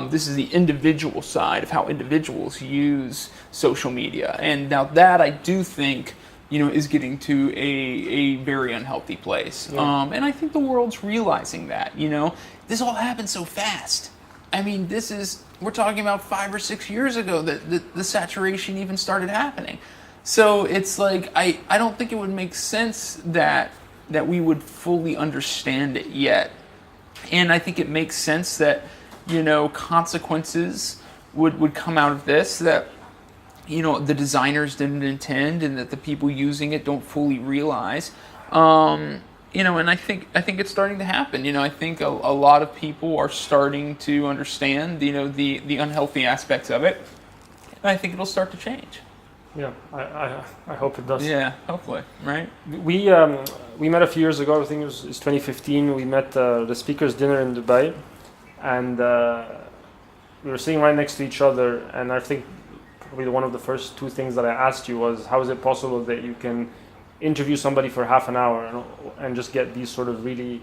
Speaker 2: This is the individual side of how individuals use social media. And now that I do think is getting to a very unhealthy place. Yeah. And I think the world's realizing that. This all happened so fast. We're talking about 5 or 6 years ago that the saturation even started happening. So it's like, I don't think it would make sense that we would fully understand it yet. And I think it makes sense that, consequences would come out of this that, the designers didn't intend, and that the people using it don't fully realize. And I think it's starting to happen. I think a lot of people are starting to understand, the unhealthy aspects of it, and I think it'll start to change.
Speaker 1: Yeah, I hope it does.
Speaker 2: Yeah, hopefully, right?
Speaker 1: We met a few years ago. I think it was 2015. We met the speakers dinner in Dubai, and we were sitting right next to each other. And I think probably one of the first two things that I asked you was, how is it possible that you can interview somebody for half an hour and just get these sort of really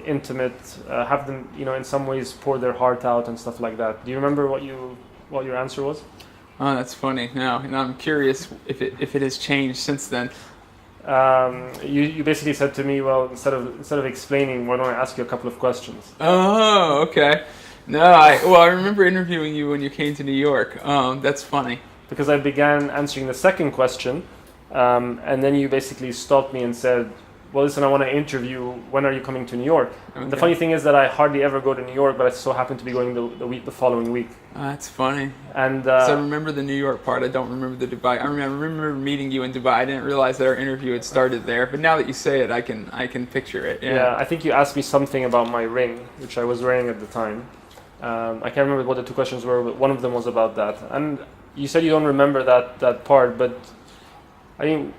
Speaker 1: intimate, have them, in some ways pour their heart out and stuff like that. Do you remember what your answer was?
Speaker 2: Oh, that's funny. Now I'm curious if it has changed since then.
Speaker 1: You basically said to me, well, instead of explaining, why don't I ask you a couple of questions?
Speaker 2: Oh, okay. No, I remember interviewing you when you came to New York. That's funny.
Speaker 1: Because I began answering the second question, and then you basically stopped me and said, well, listen, I want to interview, when are you coming to New York? Okay. The funny thing is that I hardly ever go to New York, but I so happen to be going the following week.
Speaker 2: That's funny.
Speaker 1: And
Speaker 2: so I remember the New York part. I don't remember the Dubai. I remember meeting you in Dubai. I didn't realize that our interview had started there, but now that you say it, I can picture it. Yeah,
Speaker 1: I think you asked me something about my ring, which I was wearing at the time. I can't remember what the two questions were, but one of them was about that. And you said you don't remember that part, but I mean,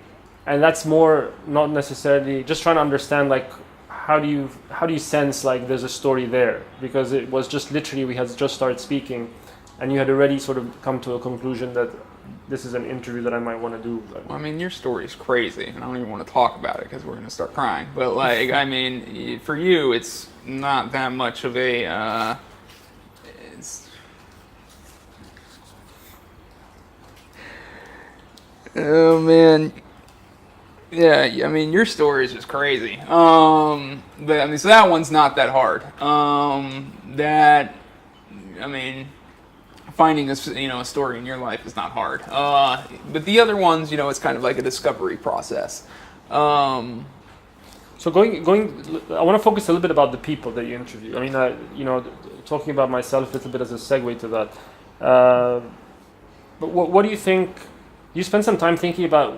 Speaker 1: and that's more not necessarily just trying to understand, like, how do you sense like there's a story there, because it was just literally we had just started speaking, and you had already sort of come to a conclusion that this is an interview that I might want to do.
Speaker 2: Well, I mean, your story is crazy, and I don't even want to talk about it because we're going to start crying. But like, I mean, for you, it's not that much of a. Oh man. Yeah, I mean, your story is just crazy. But I mean, so that one's not that hard. Finding a story in your life is not hard. But the other ones, it's kind of like a discovery process. So
Speaker 1: I want to focus a little bit about the people that you interview. I mean, talking about myself a little bit as a segue to that. But what do you think? You spend some time thinking about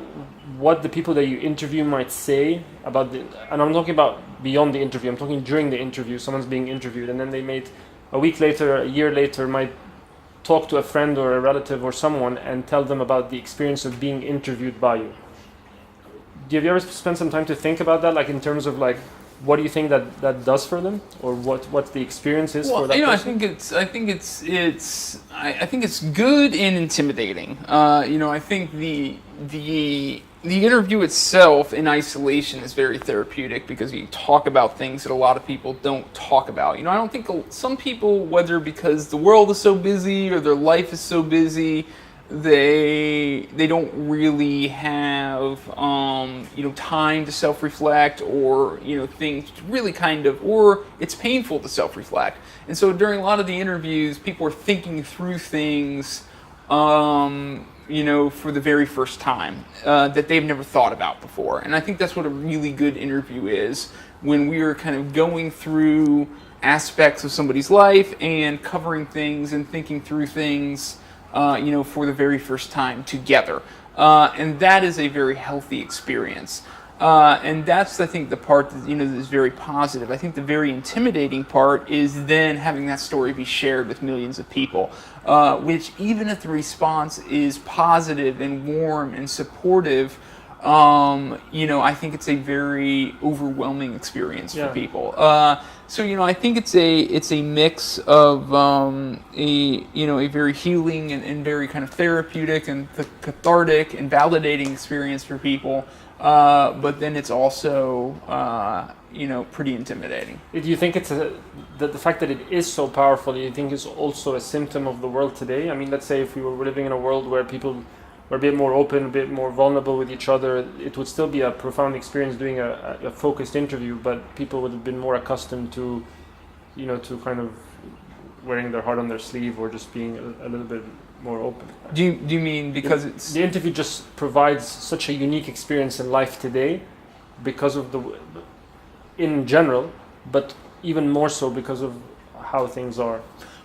Speaker 1: what the people that you interview might say about and I'm talking about beyond the interview. I'm talking during the interview. Someone's being interviewed, and then they a week later, a year later, might talk to a friend or a relative or someone and tell them about the experience of being interviewed by you. Have you ever spent some time to think about that, like in terms of like, what do you think that does for them, or what the experience is for that person?
Speaker 2: I think it's good and intimidating. I think the interview itself in isolation is very therapeutic because you talk about things that a lot of people don't talk about. I don't think some people, whether because the world is so busy or their life is so busy, they don't really have time to self-reflect, or things really or it's painful to self-reflect. And so during a lot of the interviews, people are thinking through things for the very first time that they've never thought about before. And I think that's what a really good interview is, when we are kind of going through aspects of somebody's life and covering things and thinking through things for the very first time together. And that is a very healthy experience. And that's, I think, the part that, that is very positive. I think the very intimidating part is then having that story be shared with millions of people, which, even if the response is positive and warm and supportive, I think it's a very overwhelming experience for people. So I think it's a mix of a very healing and very kind of therapeutic and cathartic and validating experience for people. But then it's also pretty intimidating.
Speaker 1: Do you think it's the fact that it is so powerful? Do you think it's also a symptom of the world today? I mean, let's say if we were living in a world where people were a bit more open, a bit more vulnerable with each other, it would still be a profound experience doing a focused interview, but people would have been more accustomed to, to kind of wearing their heart on their sleeve, or just being a little bit more open.
Speaker 2: Do you mean because it's...
Speaker 1: The interview just provides such a unique experience in life today because of in general, but even more so because of how things are.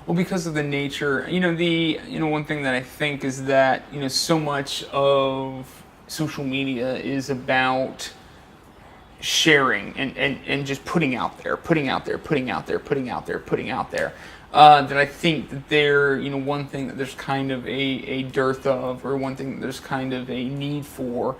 Speaker 2: Well, because of the nature, one thing that I think is that, so much of social media is about sharing and just putting out there, that I think that they're, one thing that there's kind of a dearth of, or one thing that there's kind of a need for,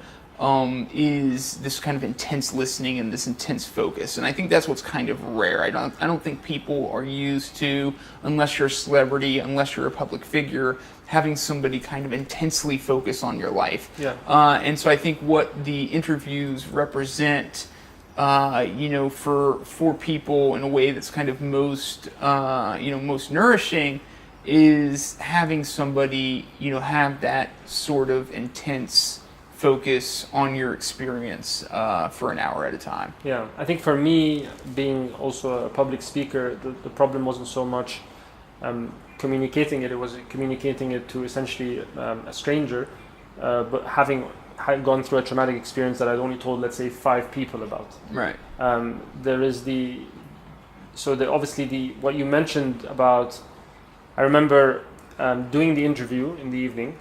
Speaker 2: is this kind of intense listening and this intense focus. And I think that's what's kind of rare. I don't think people are used to, unless you're a celebrity, unless you're a public figure, having somebody kind of intensely focus on your life.
Speaker 1: Yeah.
Speaker 2: And so I think what the interviews represent, for people in a way that's kind of most nourishing, is having somebody, have that sort of intense focus on your experience for an hour at a time.
Speaker 1: Yeah, I think for me, being also a public speaker, the problem wasn't so much communicating it. It was communicating it to essentially a stranger, but having gone through a traumatic experience that I'd only told, let's say, 5 people about.
Speaker 2: Right.
Speaker 1: There is obviously what you mentioned about. I remember doing the interview in the evening.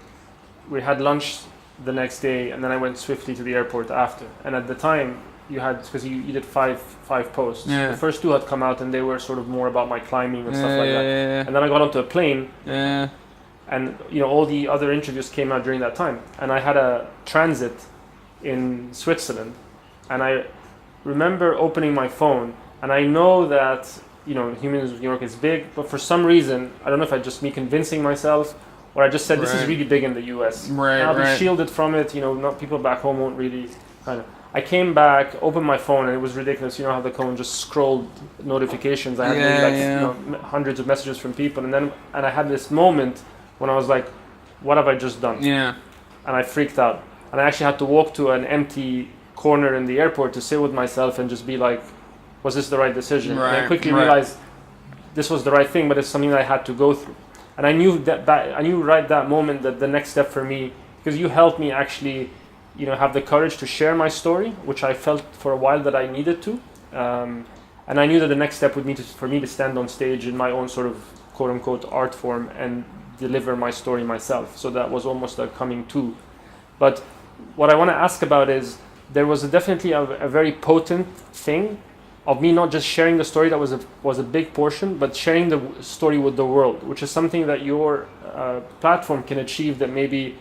Speaker 1: We had lunch the next day, and then I went swiftly to the airport after. And at the time, you had, because you did five posts.
Speaker 2: Yeah.
Speaker 1: The first 2 had come out, and they were sort of more about my climbing and stuff like that.
Speaker 2: Yeah.
Speaker 1: And then I got onto a plane.
Speaker 2: Yeah.
Speaker 1: And all the other interviews came out during that time, and I had a transit in Switzerland, and I remember opening my phone, and I know that Humans of New York is big, but for some reason, I don't know if I just me convincing myself, or I just said this is really big in the U.S.
Speaker 2: Right.
Speaker 1: And I'll be shielded from it. Not people back home won't really kind of. I came back, opened my phone, and it was ridiculous. You know how the phone just scrolled notifications. I had hundreds of messages from people, and I had this moment when I was like, what have I just done?
Speaker 2: Yeah.
Speaker 1: And I freaked out. And I actually had to walk to an empty corner in the airport to sit with myself and just be like, was this the right decision?
Speaker 2: Right.
Speaker 1: And I quickly realized this was the right thing, but it's something that I had to go through. And I knew right that moment that the next step for me, because you helped me actually, have the courage to share my story, which I felt for a while that I needed to. And I knew that the next step would be for me to stand on stage in my own sort of quote unquote art form and deliver my story myself. So that was almost a coming to. But what I want to ask about is, there was definitely a very potent thing of me not just sharing the story, that was a big portion, but sharing the story with the world, which is something that your platform can achieve that maybe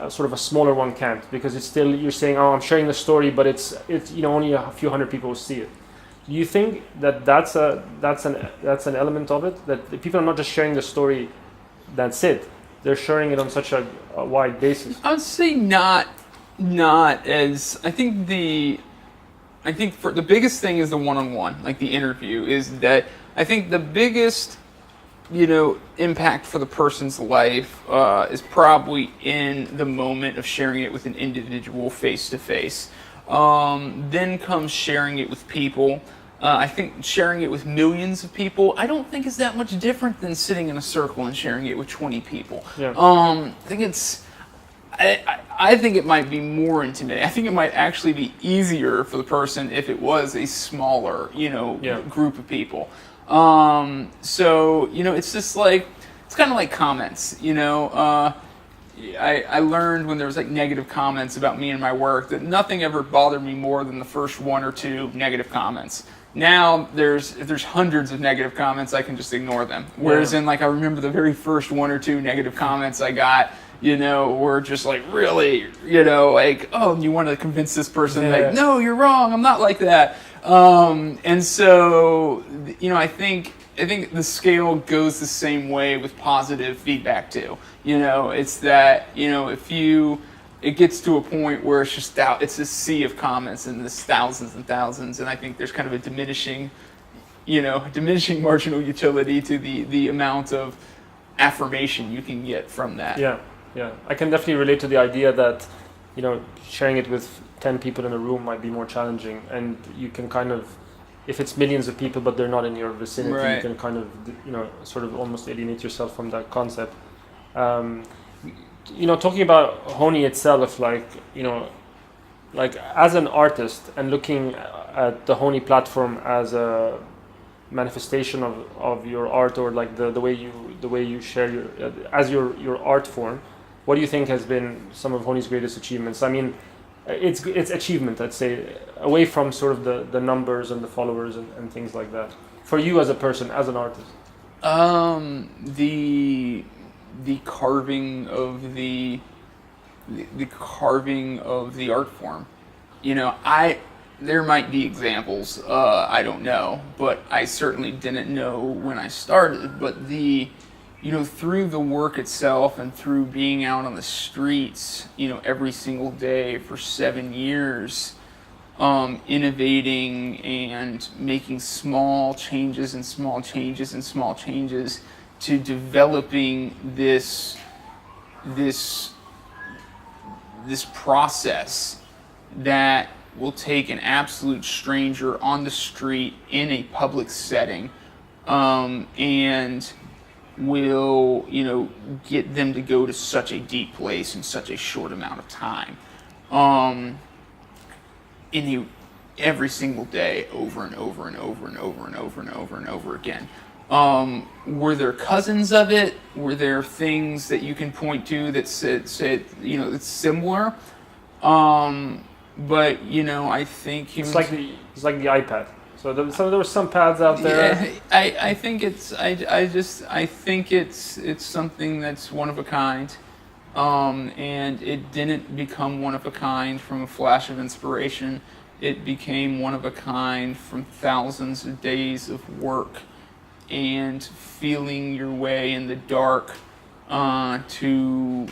Speaker 1: sort of a smaller one can't, because it's still, you're saying, oh, I'm sharing the story, but it's only a few hundred people will see it. Do you think that that's an element of it, that the people are not just sharing the story, that's it, they're sharing it on such a wide basis?
Speaker 2: I would say not as, I think for the biggest thing is the one-on-one, like the interview, is that I think the biggest, impact for the person's life is probably in the moment of sharing it with an individual face-to-face. Then comes sharing it with people. I think sharing it with millions of people, I don't think is that much different than sitting in a circle and sharing it with 20 people.
Speaker 1: Yeah.
Speaker 2: I think it might be more intimidating. I think it might actually be easier for the person if it was a smaller, group of people. So, it's just like, it's kind of like comments, I learned when there was like negative comments about me and my work that nothing ever bothered me more than the first 1 or 2 negative comments. Now if there's hundreds of negative comments, I can just ignore them. Whereas I remember the very first 1 or 2 negative comments I got, were just like, really, like, oh, you want to convince this person, like, no, you're wrong, I'm not like that. And so, I think the scale goes the same way with positive feedback too. It's that, it gets to a point where it's just it's a sea of comments and there's thousands and thousands, and I think there's kind of a diminishing marginal utility to the amount of affirmation you can get from that.
Speaker 1: Yeah, I can definitely relate to the idea that, sharing it with 10 people in a room might be more challenging, and you can kind of, if it's millions of people but they're not in your vicinity,
Speaker 2: right,
Speaker 1: you can kind of, sort of almost alienate yourself from that concept. Talking about HONY itself, like as an artist and looking at the HONY platform as a manifestation of your art, or like the way you share your art form, what do you think has been some of HONY's greatest achievements? I mean, it's achievement, I'd say, away from sort of the numbers and the followers and things like that. For you as a person, as an artist.
Speaker 2: The carving of the carving of the art form. There might be examples, I don't know, but I certainly didn't know when I started. But through the work itself and through being out on the streets, every single day for 7 years, innovating and making small changes and small changes and small changes to developing this process that will take an absolute stranger on the street in a public setting, and will, get them to go to such a deep place in such a short amount of time, every single day, over and over and over and over and over and over and over again. Were there cousins of it? Were there things that you can point to that said it's similar? But I think
Speaker 1: it's like the iPad. So there were some pads out there.
Speaker 2: Yeah, I think it's something that's one of a kind, and it didn't become one of a kind from a flash of inspiration. It became one of a kind from thousands of days of work and feeling your way in the dark to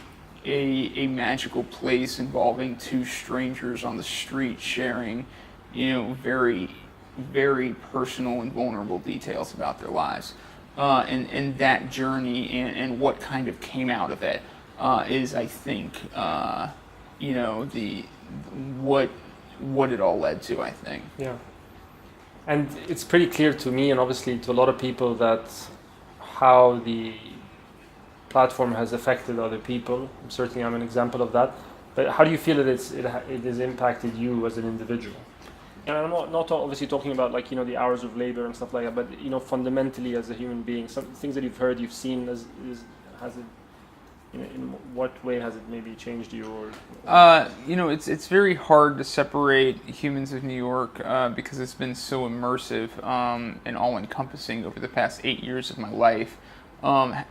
Speaker 2: a magical place involving two strangers on the street sharing, very, very personal and vulnerable details about their lives. And that journey and what kind of came out of it is, I think, what it all led to, I think.
Speaker 1: Yeah. And it's pretty clear to me, and obviously to a lot of people, that how the platform has affected other people. Certainly, I'm an example of that. But how do you feel that it has impacted you as an individual? And I'm not obviously talking about the hours of labor and stuff like that, but fundamentally as a human being, some things that you've heard, you've seen, has it, in what way has it maybe changed you? Or
Speaker 2: it's very hard to separate Humans of New York because it's been so immersive and all-encompassing over the past 8 years of my life.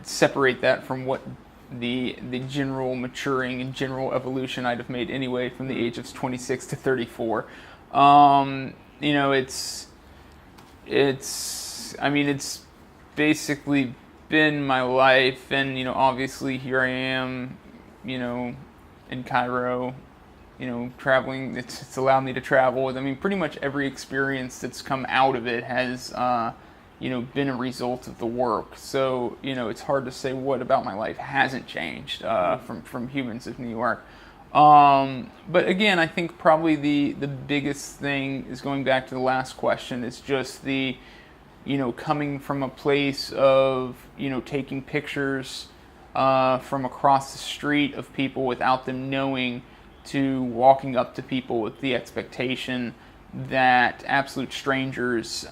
Speaker 2: Separate that from what the general maturing and general evolution I'd have made anyway from the age of 26 to 34. It's basically been my life, and obviously here I am, in Cairo, traveling. It's allowed me to travel. Pretty much every experience that's come out of it has been a result of the work. So it's hard to say what about my life hasn't changed from Humans of New York. But again, I think probably the biggest thing is, going back to the last question, is just the coming from a place of taking pictures from across the street of people without them knowing, to walking up to people with the expectation that absolute strangers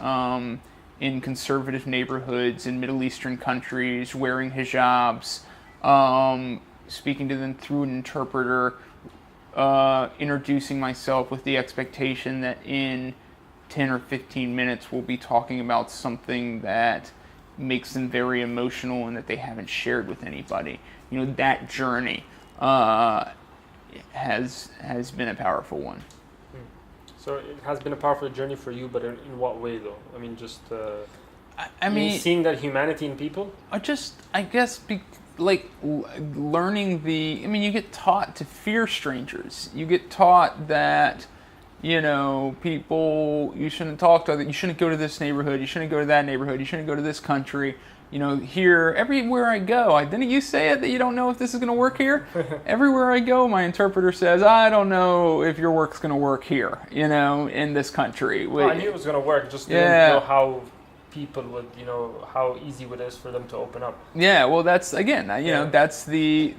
Speaker 2: in conservative neighborhoods in Middle Eastern countries wearing hijabs, speaking to them through an interpreter, introducing myself with the expectation that in 10 or 15 minutes we'll be talking about something that makes them very emotional and that they haven't shared with anybody. That journey has been a powerful one.
Speaker 1: So it has been a powerful journey for you, but in what way though? Seeing that humanity in people?
Speaker 2: Learning you get taught to fear strangers. You get taught that, people, you shouldn't talk to, you shouldn't go to this neighborhood, you shouldn't go to that neighborhood, you shouldn't go to this country. Here, everywhere I go, didn't you say it that you don't know if this is going to work here? Everywhere I go, my interpreter says, I don't know if your work's going to work here, in this country.
Speaker 1: Well, I knew it was going to work, just didn't know how people would, how easy it is for them to open up.
Speaker 2: Yeah, well, that's, again, that's the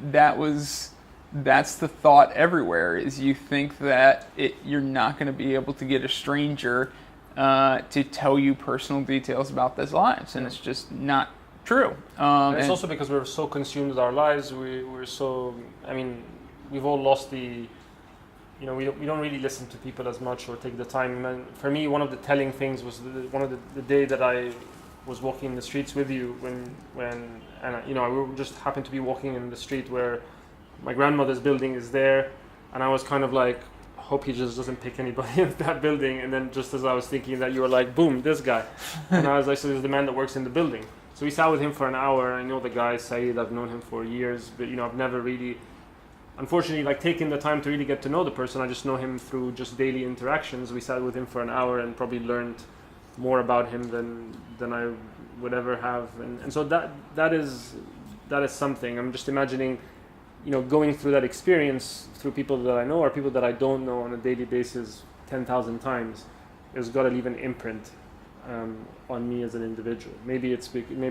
Speaker 2: thought everywhere, is you think that you're not going to be able to get a stranger to tell you personal details about their lives, and it's just not true.
Speaker 1: And it's also because we're so consumed with our lives. We're so, we've all lost the we don't really listen to people as much or take the time. And for me, one of the telling things was one of the day that I was walking in the streets with you we just happened to be walking in the street where my grandmother's building is there, and I was kind of like, hope he just doesn't pick anybody in that building. And then just as I was thinking that, you were like, boom, this guy. And I was like, so this is the man that works in the building. So we sat with him for an hour. I know the guy, Saeed, I've known him for years, but I've never really, unfortunately, like taken the time to really get to know the person. I just know him through just daily interactions. We sat with him for an hour and probably learned more about him than I would ever have. And so that is something. I'm just imagining, going through that experience through people that I know or people that I don't know on a daily basis 10,000 times. It's got to leave an imprint on me as an individual. Maybe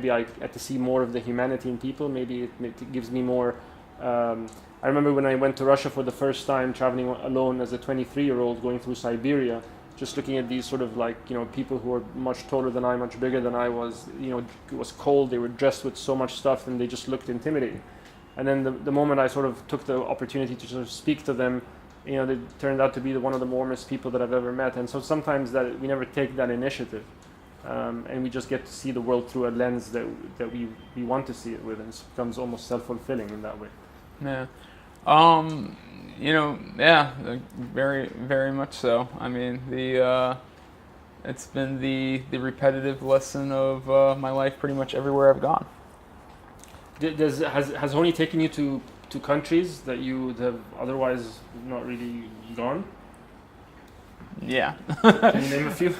Speaker 1: I get to see more of the humanity in people. Maybe it gives me more. I remember when I went to Russia for the first time, traveling alone as a 23-year-old, going through Siberia, just looking at these sort of people who were much taller than I, much bigger than I was. It was cold. They were dressed with so much stuff, and they just looked intimidating. And then the moment I sort of took the opportunity to sort of speak to them, they turned out to be one of the warmest people that I've ever met. And so sometimes that we never take that initiative, and we just get to see the world through a lens that we want to see it with, and it becomes almost self-fulfilling in that way.
Speaker 2: Yeah. Very, very much so. I mean, it's been the repetitive lesson of my life pretty much everywhere I've gone.
Speaker 1: Has HONY taken you to countries that you would have otherwise not really gone?
Speaker 2: Yeah.
Speaker 1: Can you name a few?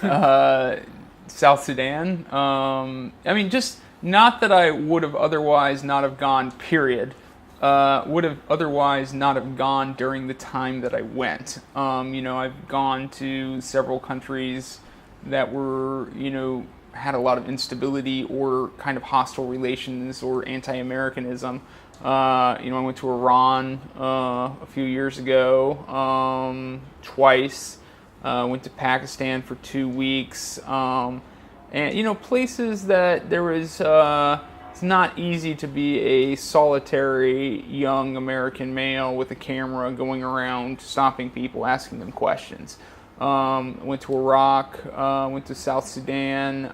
Speaker 2: South Sudan. I mean, just not that I would have otherwise not have gone, period. Would have otherwise not have gone during the time that I went. I've gone to several countries that were, had a lot of instability or kind of hostile relations or anti-Americanism. I went to Iran a few years ago, twice. Went to Pakistan for 2 weeks. And, places that there was... it's not easy to be a solitary young American male with a camera going around stopping people, asking them questions. Went to Iraq, went to South Sudan.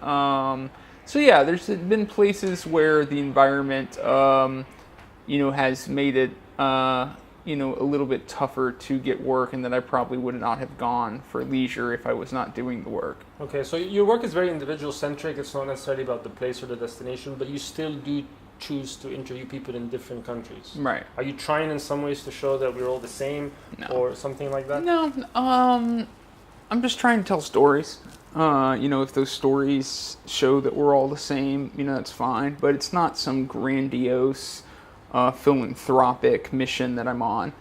Speaker 2: So yeah, there's been places where the environment, has made it, a little bit tougher to get work, and that I probably would not have gone for leisure if I was not doing the work.
Speaker 1: Okay, so your work is very individual-centric. It's not necessarily about the place or the destination, but you still do choose to interview people in different countries.
Speaker 2: Right.
Speaker 1: Are you trying in some ways to show that we're all the same, or something like that?
Speaker 2: No, I'm just trying to tell stories. If those stories show that we're all the same, that's fine. But it's not some grandiose philanthropic mission that I'm on.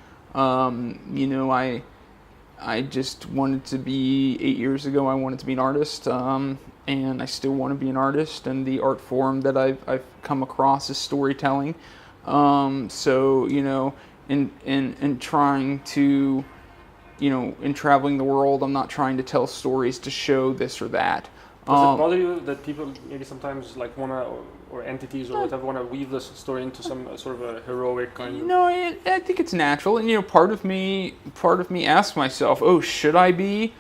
Speaker 2: I just wanted to be, 8 years ago, I wanted to be an artist, and I still want to be an artist, and the art form that I've come across is storytelling. So, in trying to, in traveling the world, I'm not trying to tell stories to show this or that.
Speaker 1: Does it bother you that people maybe sometimes or entities or whatever want to weave this story into some sort of a heroic kind of...
Speaker 2: I think it's natural, and part of me asks myself, oh, should I be,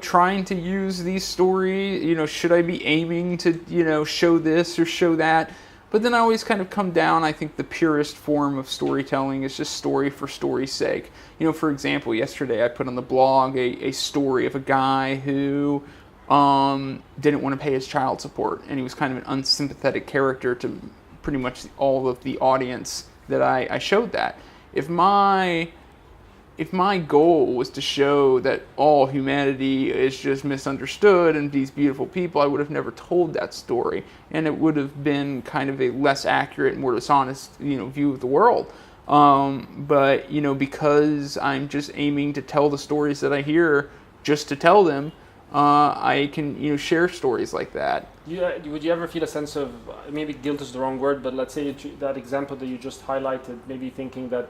Speaker 2: trying to use these stories? Should I be aiming to, show this or show that? But then I always kind of come down. I think the purest form of storytelling is just story for story's sake. For example, yesterday I put on the blog a story of a guy who didn't want to pay his child support, and he was kind of an unsympathetic character to pretty much all of the audience that I showed that. If my goal was to show that all humanity is just misunderstood and these beautiful people, I would have never told that story, and it would have been kind of a less accurate, more dishonest, view of the world. But because I'm just aiming to tell the stories that I hear just to tell them, I can share stories like that.
Speaker 1: Would you ever feel a sense of, maybe guilt is the wrong word, but let's say that example that you just highlighted, maybe thinking that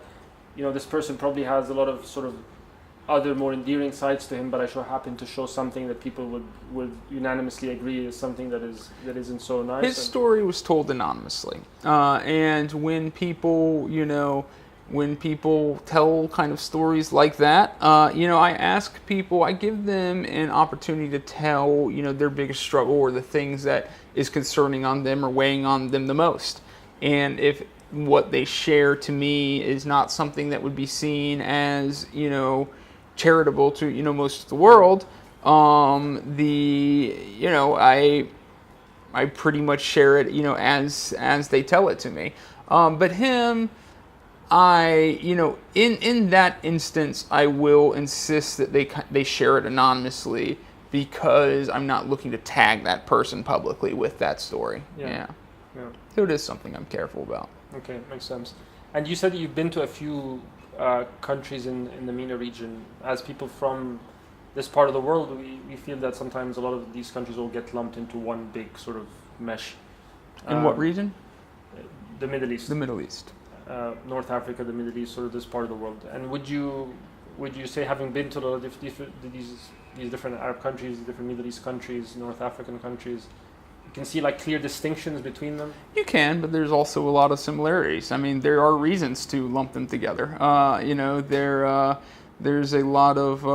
Speaker 1: this person probably has a lot of sort of other more endearing sides to him, but I sure happen to show something that people would unanimously agree is something that isn't so nice.
Speaker 2: His story was told anonymously, and when people when people tell kind of stories like that, I ask people, I give them an opportunity to tell, their biggest struggle or the things that is concerning on them or weighing on them the most. And if what they share to me is not something that would be seen as, charitable to, most of the world, I pretty much share it, as they tell it to me. But him, in that instance, I will insist that they share it anonymously because I'm not looking to tag that person publicly with that story. Yeah. So it is something I'm careful about.
Speaker 1: Okay, makes sense. And you said that you've been to a few countries in the MENA region. As people from this part of the world, we feel that sometimes a lot of these countries will get lumped into one big sort of mesh.
Speaker 2: In what region?
Speaker 1: The Middle East.
Speaker 2: The Middle East.
Speaker 1: North Africa, the Middle East, sort of this part of the world. And would you say, having been to these different Arab countries, different Middle East countries, North African countries, you can see like clear distinctions between them?
Speaker 2: You can, but there's also a lot of similarities. I mean, there are reasons to lump them together. There's a lot of,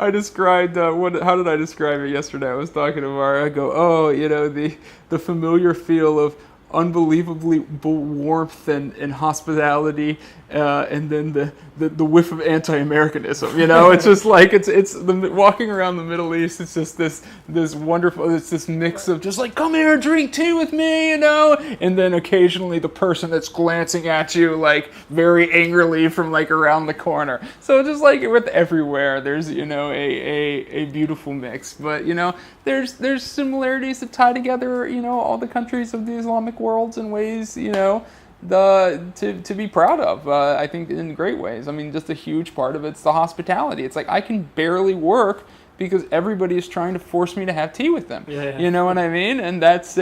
Speaker 2: I described, how did I describe it yesterday? I was talking to Mara, I go, the familiar feel of unbelievably warmth and hospitality, and then the whiff of anti-Americanism. It's just like it's walking around the Middle East. It's just this wonderful. It's this mix of just like, come here, drink tea with me, and then occasionally the person that's glancing at you like very angrily from like around the corner. So just like with everywhere, there's a beautiful mix. But there's similarities that tie together all the countries of the Islamic worlds in ways to be proud of. I think in great ways. I mean, just a huge part of it's the hospitality. It's like I can barely work because everybody is trying to force me to have tea with them.
Speaker 1: Yeah.
Speaker 2: You know what I mean? And that's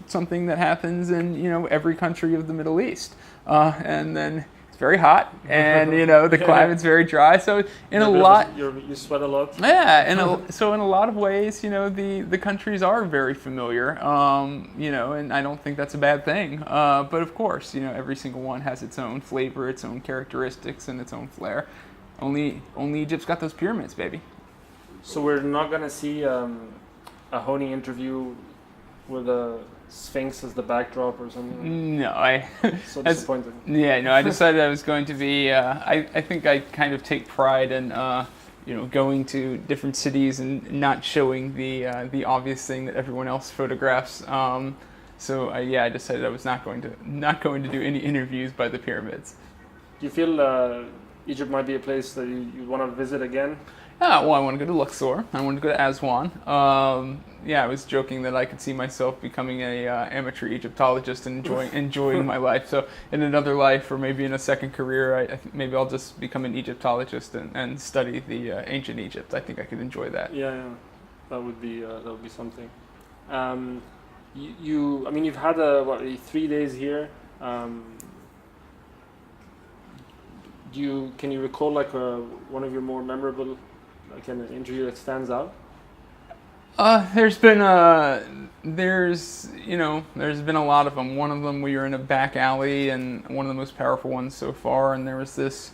Speaker 2: something that happens in every country of the Middle East. And then it's very hot, and the climate's very dry. So
Speaker 1: you sweat a lot.
Speaker 2: Yeah, so in a lot of ways, the countries are very familiar. And I don't think that's a bad thing. But of course, every single one has its own flavor, its own characteristics, and its own flair. Only Egypt's got those pyramids, baby.
Speaker 1: So we're not gonna see a HONY interview with a Sphinx as the backdrop or something?
Speaker 2: No,
Speaker 1: so disappointing.
Speaker 2: Yeah, no, I decided I was going to be, I think I kind of take pride in, going to different cities and not showing the obvious thing that everyone else photographs. So I decided I was not going to do any interviews by the pyramids.
Speaker 1: Do you feel Egypt might be a place that you want to visit again?
Speaker 2: Well, I want to go to Luxor. I want to go to Aswan. I was joking that I could see myself becoming a amateur Egyptologist and enjoying my life. So in another life, or maybe in a second career, maybe I'll just become an Egyptologist and study the ancient Egypt. I think I could enjoy that.
Speaker 1: Yeah, that would be something. You've had 3 days here. Can you recall like one of your more memorable an interview that stands out?
Speaker 2: There's been a lot of them. One of them, we were in a back alley, and one of the most powerful ones so far, and there was this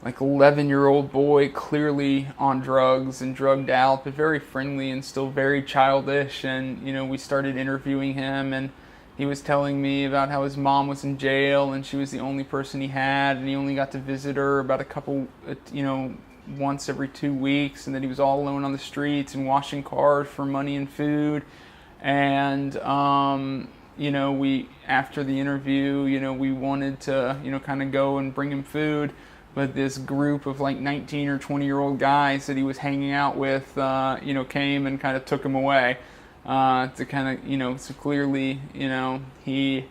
Speaker 2: like 11-year-old boy clearly on drugs and drugged out, but very friendly and still very childish. And we started interviewing him, and he was telling me about how his mom was in jail and she was the only person he had, and he only got to visit her about a couple once every 2 weeks, and that he was all alone on the streets and washing cars for money and food. And we, after the interview, we wanted to kind of go and bring him food, but this group of like 19 or 20-year-old guys that he was hanging out with came and kind of took him away, to kind of so clearly he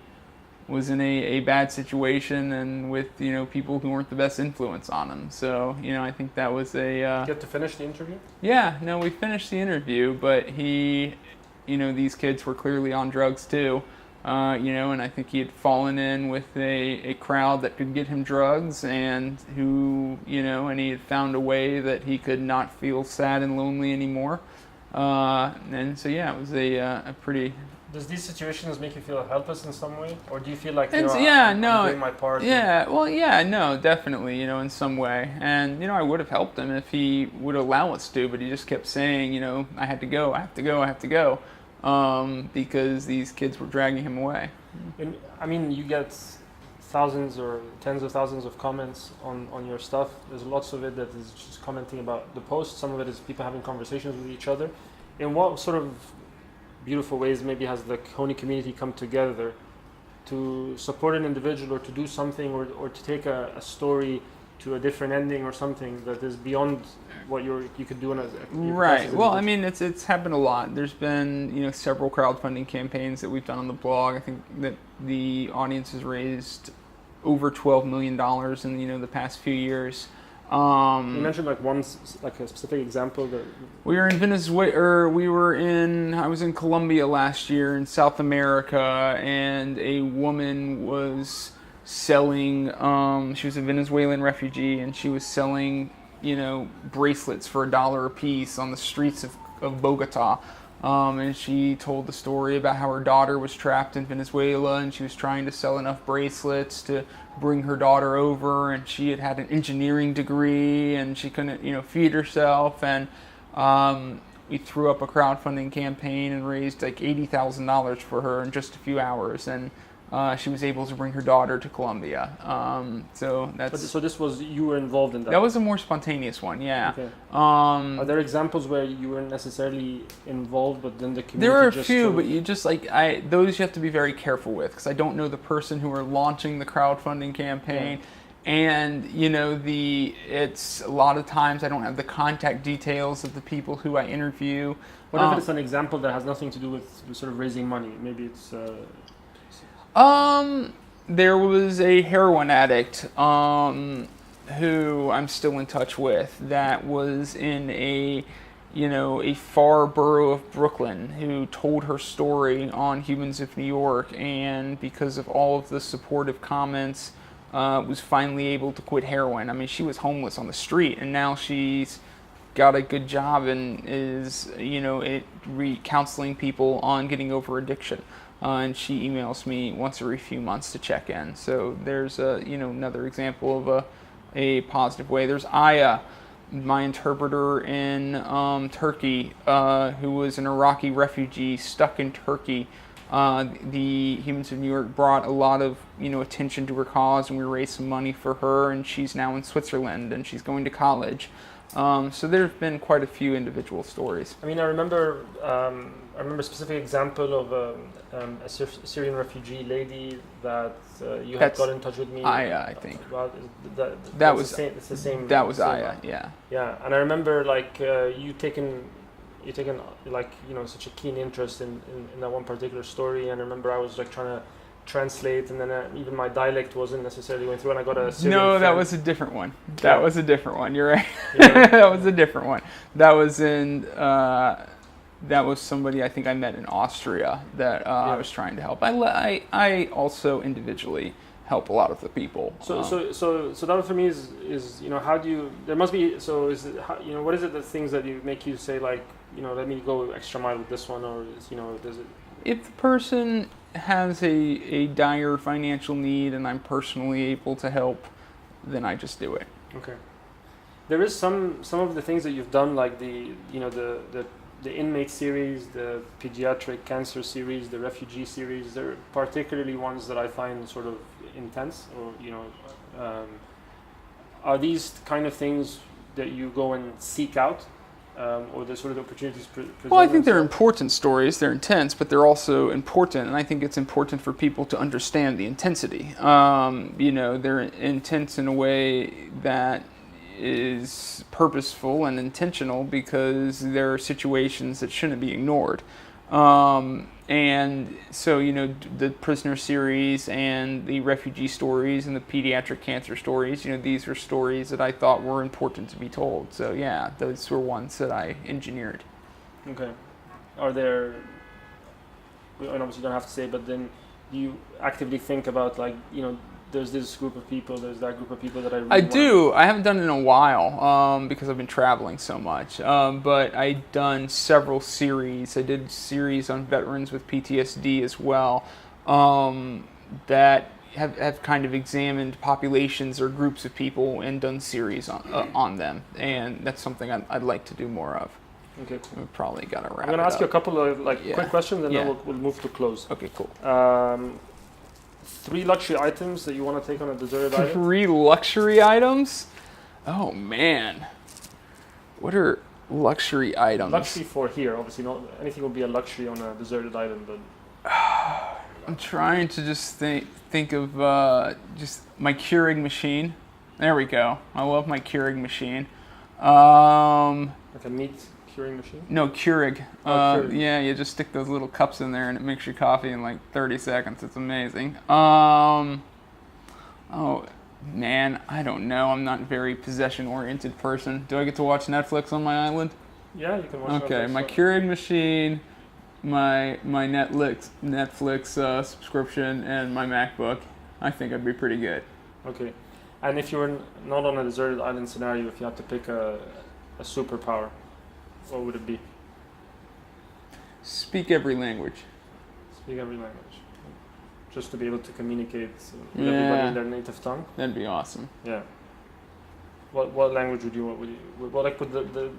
Speaker 2: was in a bad situation and with people who weren't the best influence on him. So I think that was a.
Speaker 1: You have to finish the interview?
Speaker 2: Yeah, no, we finished the interview, but he, these kids were clearly on drugs too, and I think he had fallen in with a crowd that could get him drugs, and who and he had found a way that he could not feel sad and lonely anymore, and so it was a pretty
Speaker 1: Does these situations make you feel helpless in some way, or do you feel like
Speaker 2: no,
Speaker 1: I'm doing my part?
Speaker 2: No, definitely, in some way, and I would have helped him if he would allow us to, but he just kept saying, I had to go, I have to go, I have to go, because these kids were dragging him away.
Speaker 1: And, I mean, you get thousands or tens of thousands of comments on your stuff. There's lots of it that is just commenting about the post. Some of it is people having conversations with each other. In what sort of beautiful ways maybe has the HONY community come together to support an individual, or to do something, or to take a story to a different ending, or something that is beyond what you could do on a
Speaker 2: right. Well, I mean, it's happened a lot. There's been several crowdfunding campaigns that we've done on the blog. I think that the audience has raised over $12 million in the past few years.
Speaker 1: You mentioned like a specific example that
Speaker 2: we were in Venezuela, I was in Colombia last year in South America, and a woman was selling, she was a Venezuelan refugee, and she was selling, bracelets for $1 a piece on the streets of Bogota. And she told the story about how her daughter was trapped in Venezuela, and she was trying to sell enough bracelets to bring her daughter over, and she had an engineering degree, and she couldn't, feed herself, and we threw up a crowdfunding campaign and raised like $80,000 for her in just a few hours, and she was able to bring her daughter to Colombia. So
Speaker 1: this was, you were involved in that?
Speaker 2: That was a more spontaneous one, yeah.
Speaker 1: Okay. Are there examples where you weren't necessarily involved, but then the community?
Speaker 2: There are a few, but you just those you have to be very careful with, because I don't know the person who are launching the crowdfunding campaign. Yeah. And it's a lot of times I don't have the contact details of the people who I interview.
Speaker 1: What if it's an example that has nothing to do with sort of raising money? Maybe it's
Speaker 2: there was a heroin addict who I'm still in touch with that was in a far borough of Brooklyn, who told her story on Humans of New York, and because of all of the supportive comments, was finally able to quit heroin. I mean, she was homeless on the street, and now she's got a good job and is counseling people on getting over addiction. And she emails me once every few months to check in. So there's another example of a positive way. There's Aya, my interpreter in Turkey, who was an Iraqi refugee stuck in Turkey. The Humans of New York brought a lot of attention to her cause, and we raised some money for her, and she's now in Switzerland and she's going to college. So there have been quite a few individual stories.
Speaker 1: I mean, I remember a specific example of a Syrian refugee lady that you had got in touch with me.
Speaker 2: Aya, I think.
Speaker 1: About it's the same.
Speaker 2: That was Aya, yeah.
Speaker 1: Yeah, and I remember you taken such a keen interest in that one particular story, and I remember I was trying to translate, and then even my dialect wasn't necessarily going through, and I got a Syrian friend.
Speaker 2: That was a different one. That was a different one. You're right. Yeah. That was a different one. That was in. That was somebody I think I met in Austria that I was trying to help. I also individually help a lot of the people.
Speaker 1: So that for me is how do you? There must be. So is it what is it the things that you make you say let me go extra mile with this one, or does it?
Speaker 2: If the person has a dire financial need and I'm personally able to help, then I just do it.
Speaker 1: Okay. There is some of the things that you've done, like the inmate series, the pediatric cancer series, the refugee series. They're particularly ones that I find sort of intense, or are these kind of things that you go and seek out? Or the sort of opportunities
Speaker 2: Well, I think they're important stories. They're intense, but they're also important, and I think it's important for people to understand the intensity. They're intense in a way that is purposeful and intentional, because there are situations that shouldn't be ignored. And so, the prisoner series and the refugee stories and the pediatric cancer stories, these are stories that I thought were important to be told. So, yeah, those were ones that I engineered.
Speaker 1: Okay. Are there, and obviously you don't have to say, but then do you actively think about, there's this group of people, there's that group of people that I really
Speaker 2: I do. I haven't done it in a while because I've been traveling so much. But I've done several series. I did series on veterans with PTSD as well that have kind of examined populations or groups of people and done series on them. And that's something I'd like to do more of.
Speaker 1: Okay, cool.
Speaker 2: We've probably got to wrap it up.
Speaker 1: I'm going to ask you a couple of quick questions, and then we'll move to close.
Speaker 2: Okay, cool.
Speaker 1: 3 luxury items that you want to take on a deserted island?
Speaker 2: 3 luxury items? Oh, man. What are luxury items?
Speaker 1: Luxury for here, obviously. Not anything will be a luxury on a deserted island, but...
Speaker 2: I'm trying to just think of just my Keurig machine. There we go. I love my Keurig machine.
Speaker 1: Like a meat curing machine?
Speaker 2: No, Keurig.
Speaker 1: Keurig.
Speaker 2: Yeah, you just stick those little cups in there and it makes your coffee in like 30 seconds. It's amazing. Oh, man, I don't know. I'm not a very possession-oriented person. Do I get to watch Netflix on my island?
Speaker 1: Yeah, you can watch Netflix.
Speaker 2: Okay, my Keurig machine, my Netflix subscription, and my MacBook. I think I'd be pretty good.
Speaker 1: Okay. And if you were not on a deserted island scenario, if you had to pick a superpower, what would it be?
Speaker 2: Speak every language.
Speaker 1: Speak every language. Just to be able to communicate with everybody in their native tongue?
Speaker 2: That'd be awesome.
Speaker 1: Yeah. What language would you want? What like with the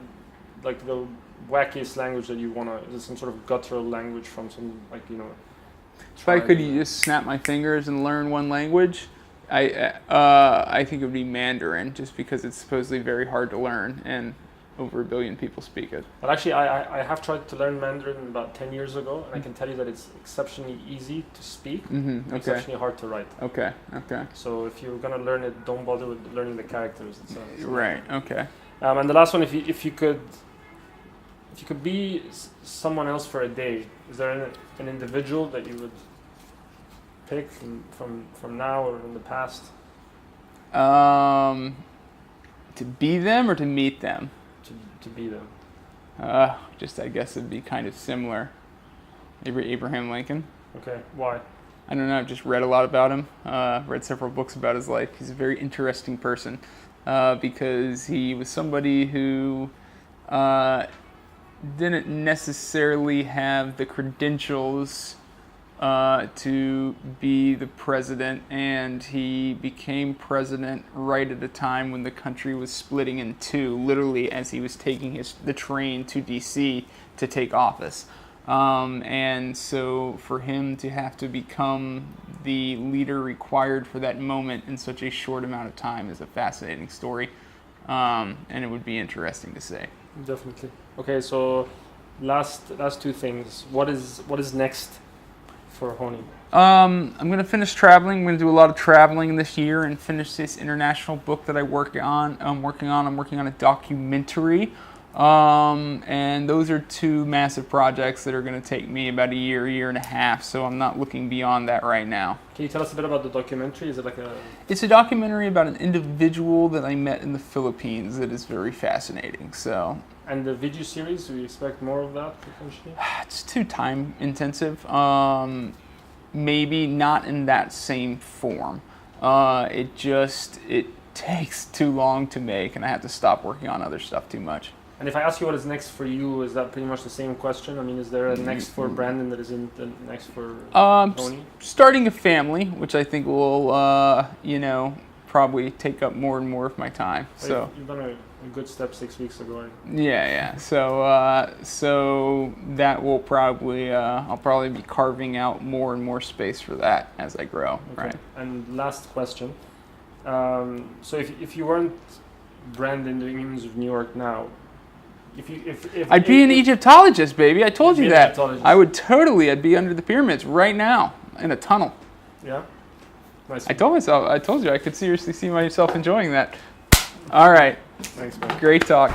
Speaker 1: wackiest language that you want to? Is it some sort of guttural language from some
Speaker 2: If I could just snap my fingers and learn one language, I think it would be Mandarin, just because it's supposedly very hard to learn and over 1 billion people speak it.
Speaker 1: But actually, I have tried to learn Mandarin about 10 years ago, and I can tell you that it's exceptionally easy to speak,
Speaker 2: Okay.
Speaker 1: exceptionally hard to write.
Speaker 2: Okay.
Speaker 1: So if you're gonna learn it, don't bother with learning the characters.
Speaker 2: Right. Okay.
Speaker 1: And the last one, if you could be someone else for a day, is there an individual that you would pick from now or in the past?
Speaker 2: To be them or to meet them?
Speaker 1: To be them.
Speaker 2: I guess it'd be kind of similar. Abraham Lincoln.
Speaker 1: Okay, why?
Speaker 2: I don't know. I've just read a lot about him. Read several books about his life. He's a very interesting person because he was somebody who didn't necessarily have the credentials to be the president, and he became president right at a time when the country was splitting in two, literally as he was taking the train to D.C. to take office. And so for him to have to become the leader required for that moment in such a short amount of time is a fascinating story, and it would be interesting to see.
Speaker 1: Definitely. Okay, so last 2 things. What is next for HONY?
Speaker 2: I'm going to finish traveling. I'm going to do a lot of traveling this year and finish this international book that I'm working on. I'm working on a documentary. And those are 2 massive projects that are going to take me about a year and a half. So I'm not looking beyond that right now.
Speaker 1: Can you tell us a bit about the documentary? Is it
Speaker 2: It's a documentary about an individual that I met in the Philippines that is very fascinating. So.
Speaker 1: And the video series, do we expect more of that potentially?
Speaker 2: It's too time intensive. Maybe not in that same form. It takes too long to make, and I have to stop working on other stuff too much.
Speaker 1: And if I ask you what is next for you, is that pretty much the same question? I mean, is there a next for Brandon that isn't the next for HONY?
Speaker 2: Starting a family, which I think will, probably take up more and more of my time. So
Speaker 1: you've done a good step 6 weeks ago.
Speaker 2: Yeah. So that will probably, I'll probably be carving out more and more space for that as I grow. Okay. Right.
Speaker 1: And last question. So if you weren't Brandon doing Humans of New York now,
Speaker 2: I'd be an Egyptologist, baby. I told you that. I'd be under the pyramids right now in a tunnel.
Speaker 1: Yeah. Nice.
Speaker 2: I told you I could seriously see myself enjoying that. All right.
Speaker 1: Thanks, man.
Speaker 2: Great talk.